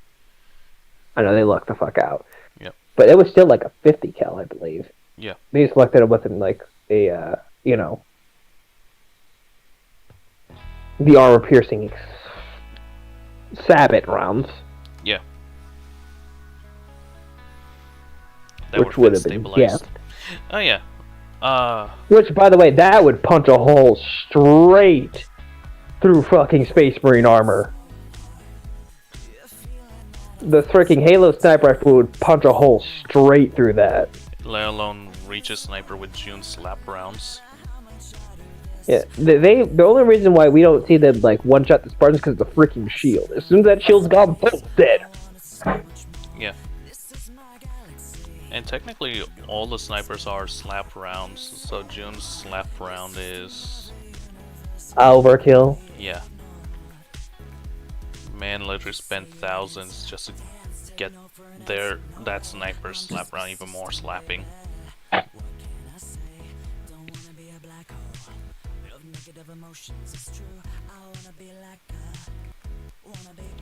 I know they lucked the fuck out. Yep. But it was still a 50 cal, I believe. Yeah. They just lucked that it wasn't a the armor piercing sabot rounds. Yeah. Which would have been guessed. Oh yeah. Which, by the way, that would punch a hole straight through fucking Space Marine armor. The freaking Halo sniper rifle would punch a hole straight through that. Let alone reach a sniper with June slap rounds. Yeah, the only reason why we don't see them like one shot the Spartans because of the freaking shield. As soon as that shield's gone, boom, dead. Yeah. And technically, all the snipers are slap rounds, so June's slap round is... Overkill. yeah. Man literally spent thousands just to get that sniper's slap round even more slapping. By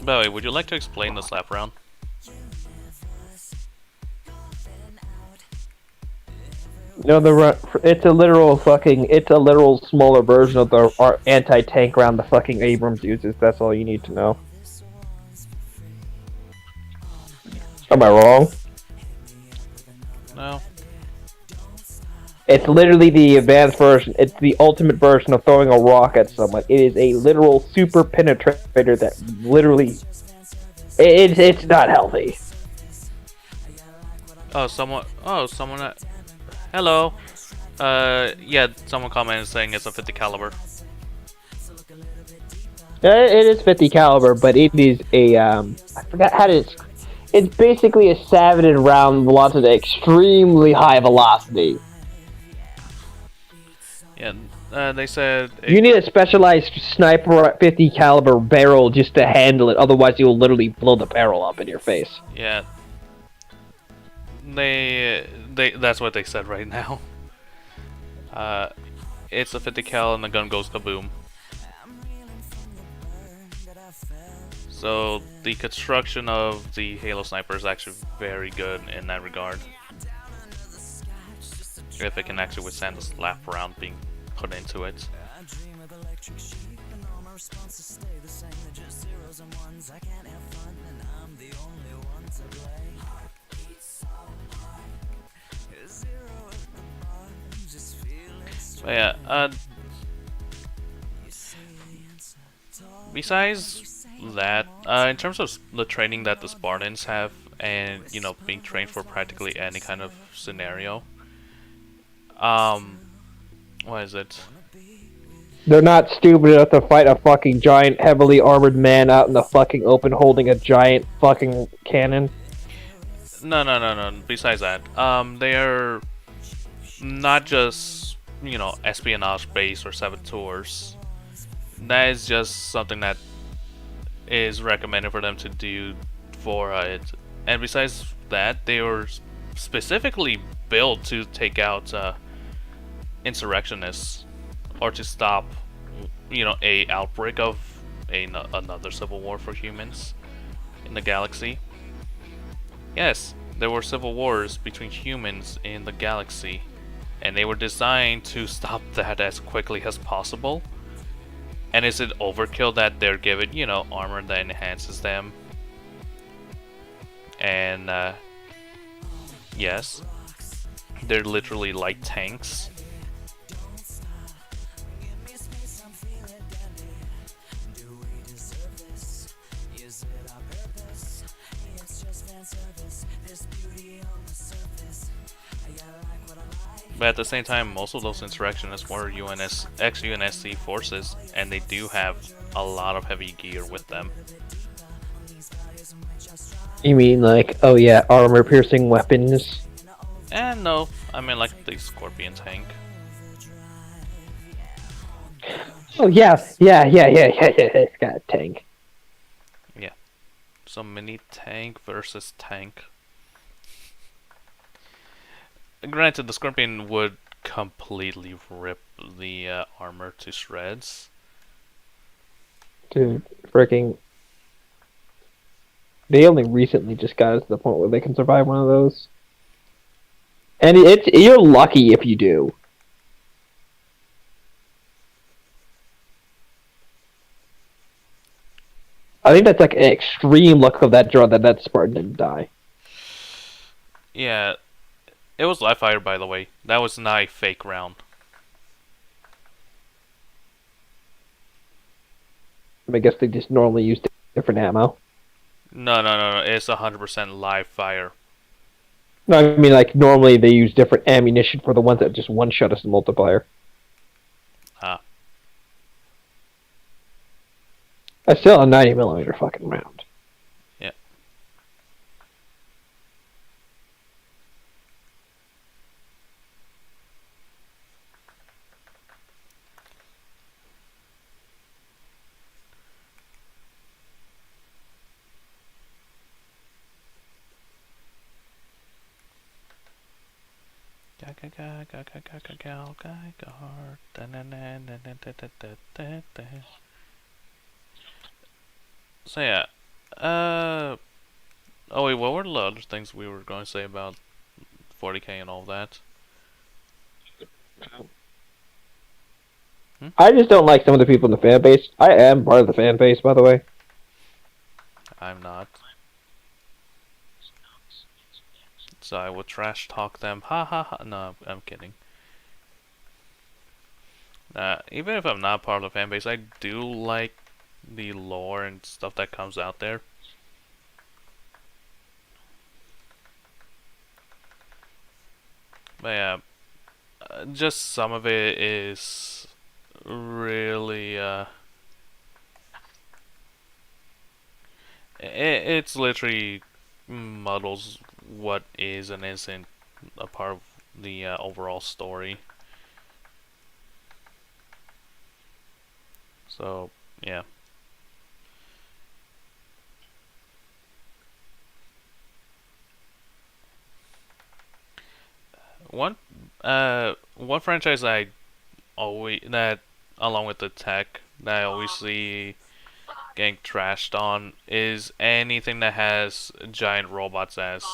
the way, would you like to explain the slap round? No, it's a literal smaller version of the anti-tank round the fucking Abrams uses. That's all you need to know. Am I wrong? No. It's literally the advanced version. It's the ultimate version of throwing a rock at someone. It is a literal super penetrator that literally... It's not healthy. Oh, someone... hello. Yeah, someone commented saying it's a 50 caliber. It is 50 caliber, but it is a, I forgot how to... It's basically a Savage round launched at extremely high velocity. Yeah, they said... You need a specialized sniper 50 caliber barrel just to handle it, otherwise you'll literally blow the barrel up in your face. Yeah. That's what they said right now. It's a 50 cal and the gun goes kaboom. So the construction of the Halo Sniper is actually very good in that regard. If it can actually withstand the slap round being put into it. But yeah, besides that, in terms of the training that the Spartans have, and you know, being trained for practically any kind of scenario, what is it? They're not stupid enough to fight a fucking giant, heavily armored man out in the fucking open holding a giant fucking cannon. No. Besides that, they are not just, you know, espionage based or saboteurs. That is just something that is recommended for them to do for it. And besides that, they were specifically built to take out insurrectionists, or to stop, you know, a outbreak of another civil war for humans in the galaxy. Yes, there were civil wars between humans in the galaxy, and they were designed to stop that as quickly as possible. And is it overkill that they're given, you know, armor that enhances them? And yes, they're literally like tanks. But at the same time, most of those insurrectionists were ex-UNSC forces, and they do have a lot of heavy gear with them. You mean like, oh yeah, armor-piercing weapons? And no, I mean like the Scorpion tank. Oh yeah, it's got a tank. Yeah. So mini tank versus tank. Granted, the Scorpion would completely rip the armor to shreds. Dude, freaking... They only recently just got us to the point where they can survive one of those. And you're lucky if you do. I think that's like an extreme luck of that draw that Spartan didn't die. Yeah. It was live fire, by the way. That was not a fake round. I guess they just normally use different ammo. No. It's 100% live fire. No, I mean like normally they use different ammunition for the ones that just one-shot us in multiplayer. Ah. I still a 90mm fucking round. Yeah. So yeah, oh wait, what were the other things we were going to say about 40K and all that? I just don't like some of the people in the fan base. I am part of the fan base, by the way. I'm not. So I would trash talk them. Ha ha ha. No, I'm kidding. Even if I'm not part of the fan base, I do like the lore and stuff that comes out there. But yeah, just some of it is really it's literally muddles what is and isn't a part of the overall story. So yeah. One franchise I always that along with the tech that I always see getting trashed on is anything that has giant robots as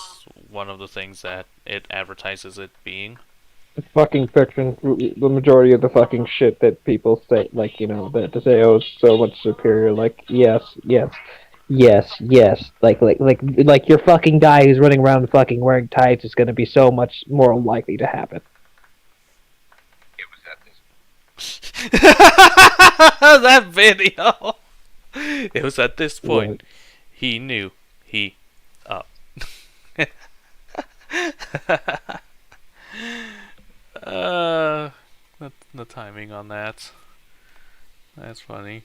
one of the things that it advertises it being. It's fucking fiction. The majority of the fucking shit that people say, like, you know, that to say, oh, it's so much superior. Like, yes, yes, yes, yes. Like your fucking guy who's running around fucking wearing tights is gonna be so much more likely to happen. That video. It was at this point he knew he up. The timing on that. That's funny.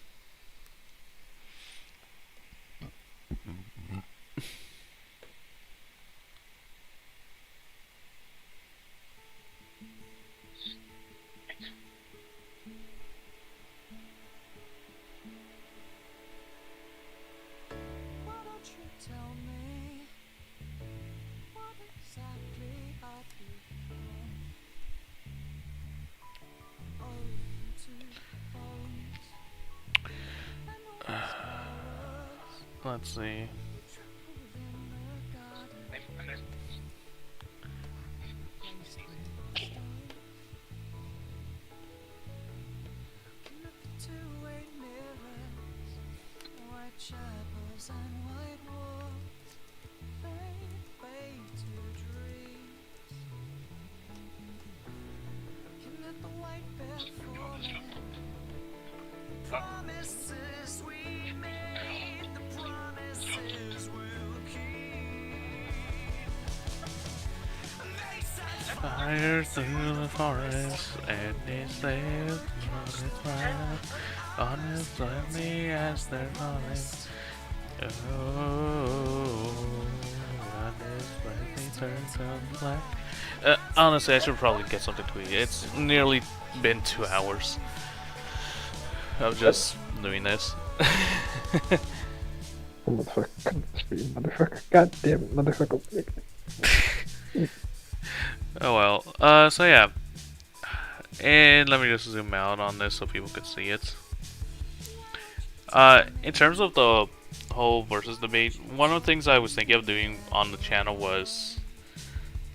Let's see. Fire through the forest, and they slave honest like me as they're falling. Oh, honest like me turns on black. Honestly, I should probably get something to eat. It's nearly been 2 hours of just doing this. Motherfucker. God damn it, motherfucker. Oh well. So yeah. And let me just zoom out on this so people can see it. In terms of the whole versus debate, one of the things I was thinking of doing on the channel was,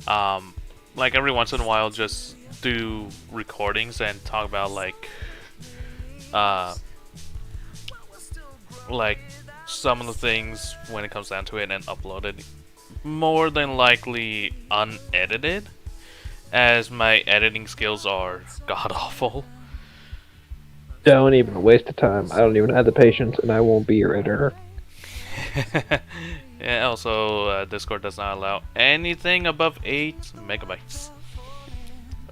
like every once in a while, just do recordings and talk about like some of the things when it comes down to it and upload it. More than likely unedited, as my editing skills are god awful. Don't even waste of time. I don't even have the patience, and I won't be your editor. Yeah, also, Discord does not allow anything above 8 megabytes.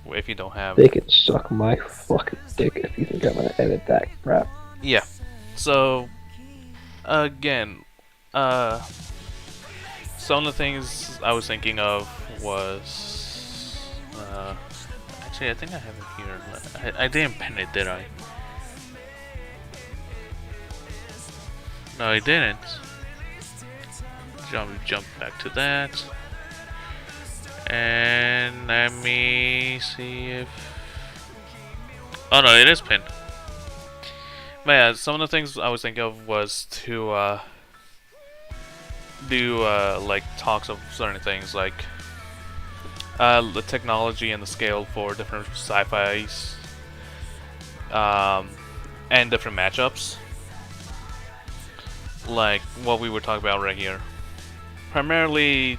If you don't have... They can suck my fucking dick if you think I'm gonna edit that crap. Yeah. So, again, uh, some of the things I was thinking of was, actually I think I have it here. I didn't pen it, did I? No, I didn't. Jump back to that. And let me see if... Oh no, it is pinned. But yeah, some of the things I was thinking of was to do like talks of certain things, like the technology and the scale for different sci-fis, and different matchups, like what we were talking about right here. Primarily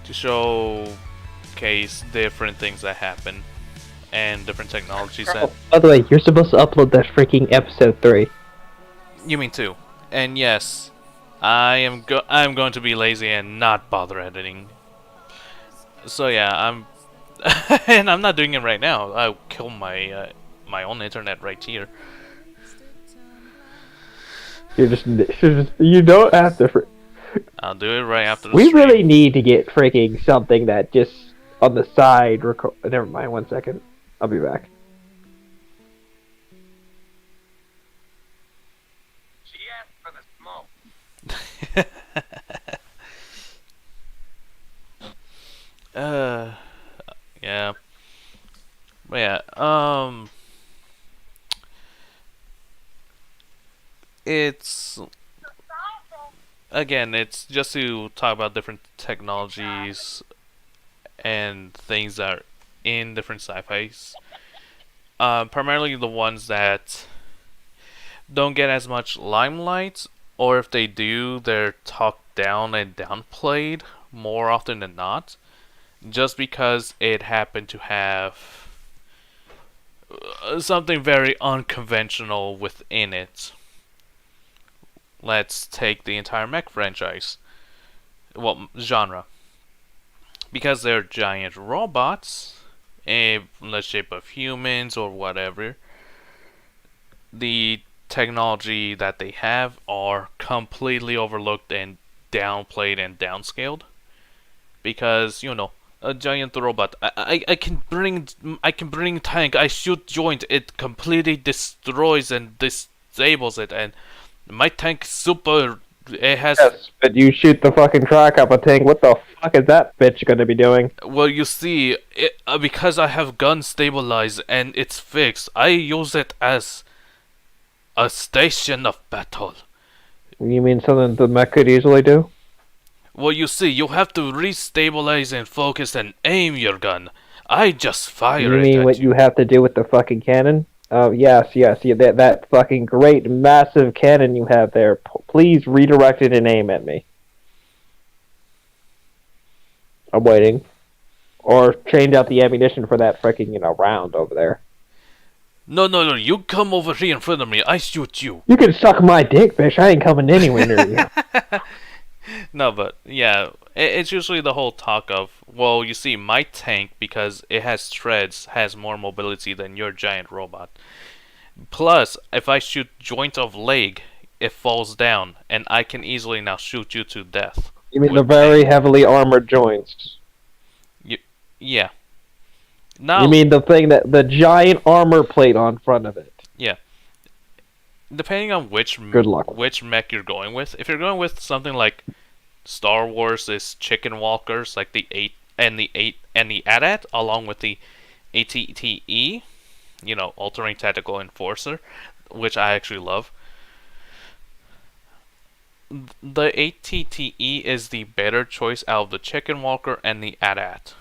to showcase different things that happen and different technologies that... By the way, you're supposed to upload that freaking episode 3. You mean 2. And yes, I'm going to be lazy and not bother editing. So yeah, I'm and I'm not doing it right now. I'll kill my my own internet right here. You're just you don't have to. I'll do it right after the We stream. really need to get freaking something that just on the side. Never mind. 1 second. I'll be back. She asked for the smoke. Yeah. But yeah, it's... Again, it's just to talk about different technologies and things that are in different sci-fis. Primarily the ones that don't get as much limelight, or if they do, they're talked down and downplayed more often than not, just because it happened to have something very unconventional within it. Let's take the entire mech franchise. Well, genre. Because they're giant robots, in the shape of humans or whatever, the technology that they have are completely overlooked and downplayed and downscaled. Because, you know, a giant robot, I can bring tank, I shoot joint, it completely destroys and disables it, and my tank super, it has... Yes, but you shoot the fucking track up a tank. What the fuck is that bitch gonna be doing? Well, you see, because I have gun stabilized and it's fixed, I use it as a station of battle. You mean something the mech could easily do? Well, you see, you have to restabilize and focus and aim your gun. I just fire You it mean at what you have to do with the fucking cannon? Oh, yes, yeah, that fucking great, massive cannon you have there. Please redirect it and aim at me. I'm waiting. Or change out the ammunition for that freaking, round over there. No, you come over here in front of me, I shoot you. You can suck my dick, bitch. I ain't coming anywhere near you. No, but, yeah, it's usually the whole talk of, well, you see, my tank, because it has treads, has more mobility than your giant robot. Plus, if I shoot joint of leg, it falls down, and I can easily now shoot you to death. You mean the with very tank. heavily armored joints? Yeah. Now, You mean the thing that the giant armor plate on front of it? yeah. Depending on which Good luck. which mech you're going with, if you're going with something like Star Wars is chicken walkers, like the 8 and the AT-AT, along with the ATTE, Altering Tactical Enforcer, which I actually love. The ATTE is the better choice out of the chicken walker and the AT-AT.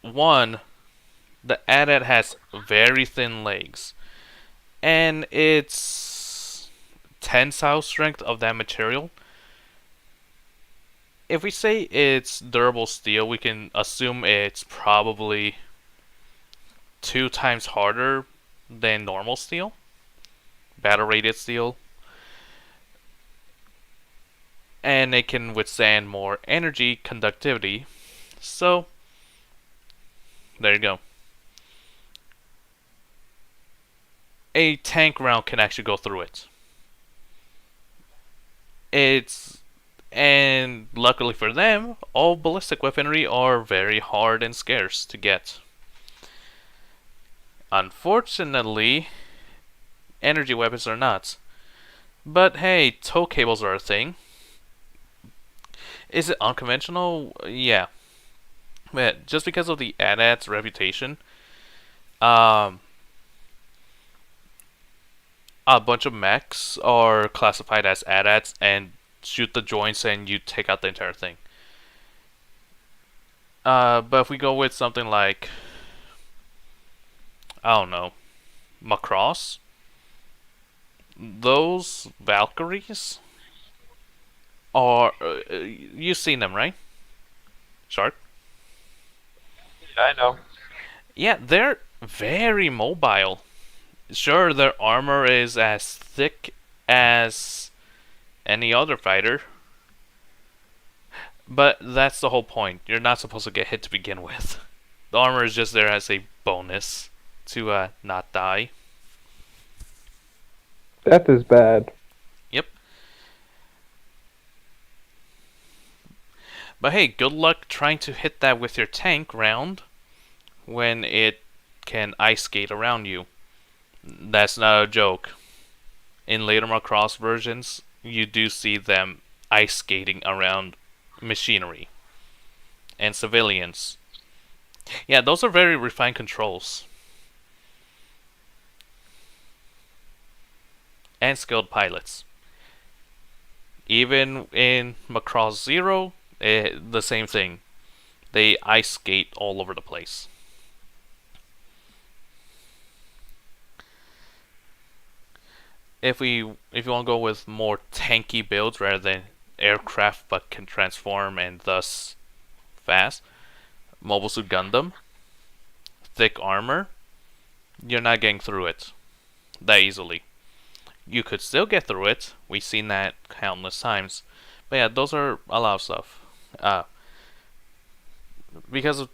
One, the AT-AT has very thin legs, and its tensile strength of that material, if we say it's durable steel, we can assume it's probably 2 times harder than normal steel, battle rated steel, and it can withstand more energy conductivity. So there you go. A tank round can actually go through it. And luckily for them, all ballistic weaponry are very hard and scarce to get. Unfortunately, energy weapons are not. But hey, tow cables are a thing. Is it unconventional? Yeah. But just because of the AT-AT's reputation, a bunch of mechs are classified as AT-ATs and shoot the joints and you take out the entire thing. But if we go with something like, I don't know, Macross, those Valkyries are, you've seen them, right? Shark? I know. Yeah, they're very mobile. Sure, their armor is as thick as any other fighter, but that's the whole point. You're not supposed to get hit to begin with. The armor is just there as a bonus to not die. Death is bad. Yep. But hey, good luck trying to hit that with your tank round when it can ice skate around you. That's not a joke. In later Macross versions, you do see them ice skating around machinery and civilians. Yeah, those are very refined controls. And skilled pilots. Even in Macross Zero, the same thing. They ice skate all over the place. If you want to go with more tanky builds rather than aircraft but can transform and thus fast, Mobile Suit Gundam, thick armor, you're not getting through it that easily. You could still get through it. We've seen that countless times. But yeah, those are a lot of stuff. Because of,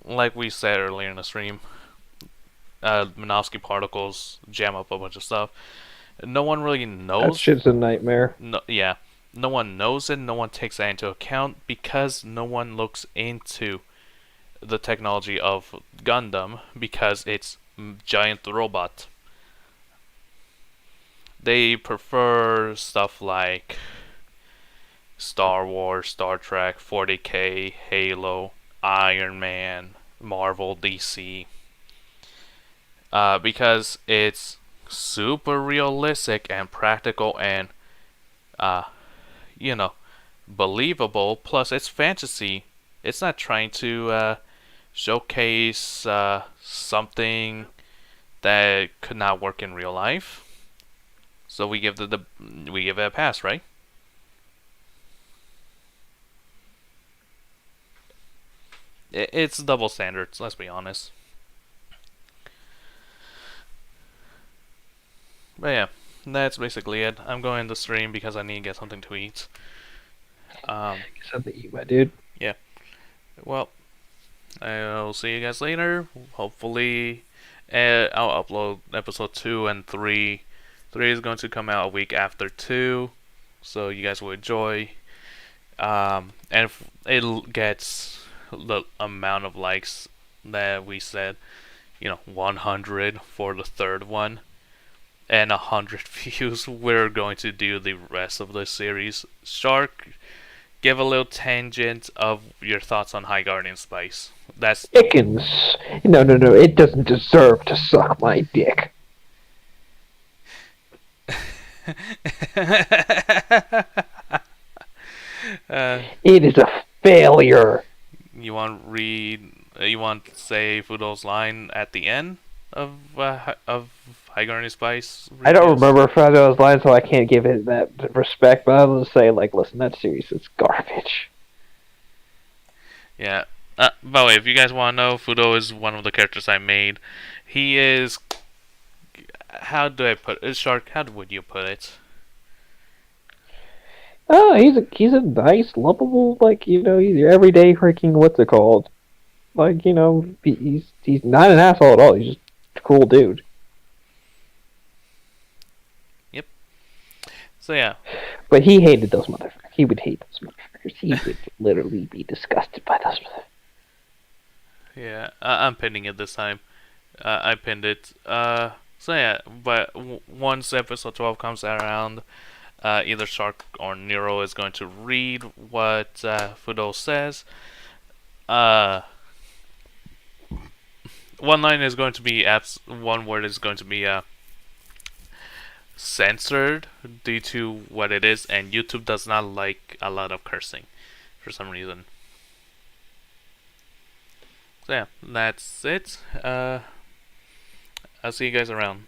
like we said earlier in the stream, Minovsky particles jam up a bunch of stuff. No one really knows. That shit's a nightmare. No, yeah, no one knows it. No one takes that into account because no one looks into the technology of Gundam because it's giant robot. They prefer stuff like Star Wars, Star Trek, 40K, Halo, Iron Man, Marvel, DC, because it's super realistic and practical and believable. Plus it's fantasy. It's not trying to showcase something that could not work in real life. So we give it a pass, right? It's double standards, let's be honest. But yeah, that's basically it. I'm going to stream because I need to get something to eat. Something to eat, my dude. Yeah. Well, I'll see you guys later. Hopefully, I'll upload episode 2 and 3. 3 is going to come out a week after 2, so you guys will enjoy. And if it gets the amount of likes that we said, 100 for the third one, and 100 views, we're going to do the rest of the series. Shark, give a little tangent of your thoughts on High Guardian Spice. That's Dickens. No, it doesn't deserve to suck my dick. It is a failure. You want to say Fudo's line at the end of High Guardian Spice? I don't remember Frado's line, so I can't give it that respect, but I will say, listen, that series is garbage. Yeah. By the way, if you guys want to know, Fudo is one of the characters I made. He is... How do I put it? Shark, how would you put it? Oh, he's a nice, lovable, he's your everyday freaking, what's it called? He's not an asshole at all, he's just a cool dude. So yeah, But he hated those motherfuckers. He would hate those motherfuckers. He would literally be disgusted by those motherfuckers. yeah, I'm pinning it this time. I pinned it. So yeah, but once episode 12 comes around, either Shark or Nero is going to read what Fudo says. One line is going to be one word is going to be censored due to what it is, and YouTube does not like a lot of cursing for some reason. So yeah, that's it. I'll see you guys around.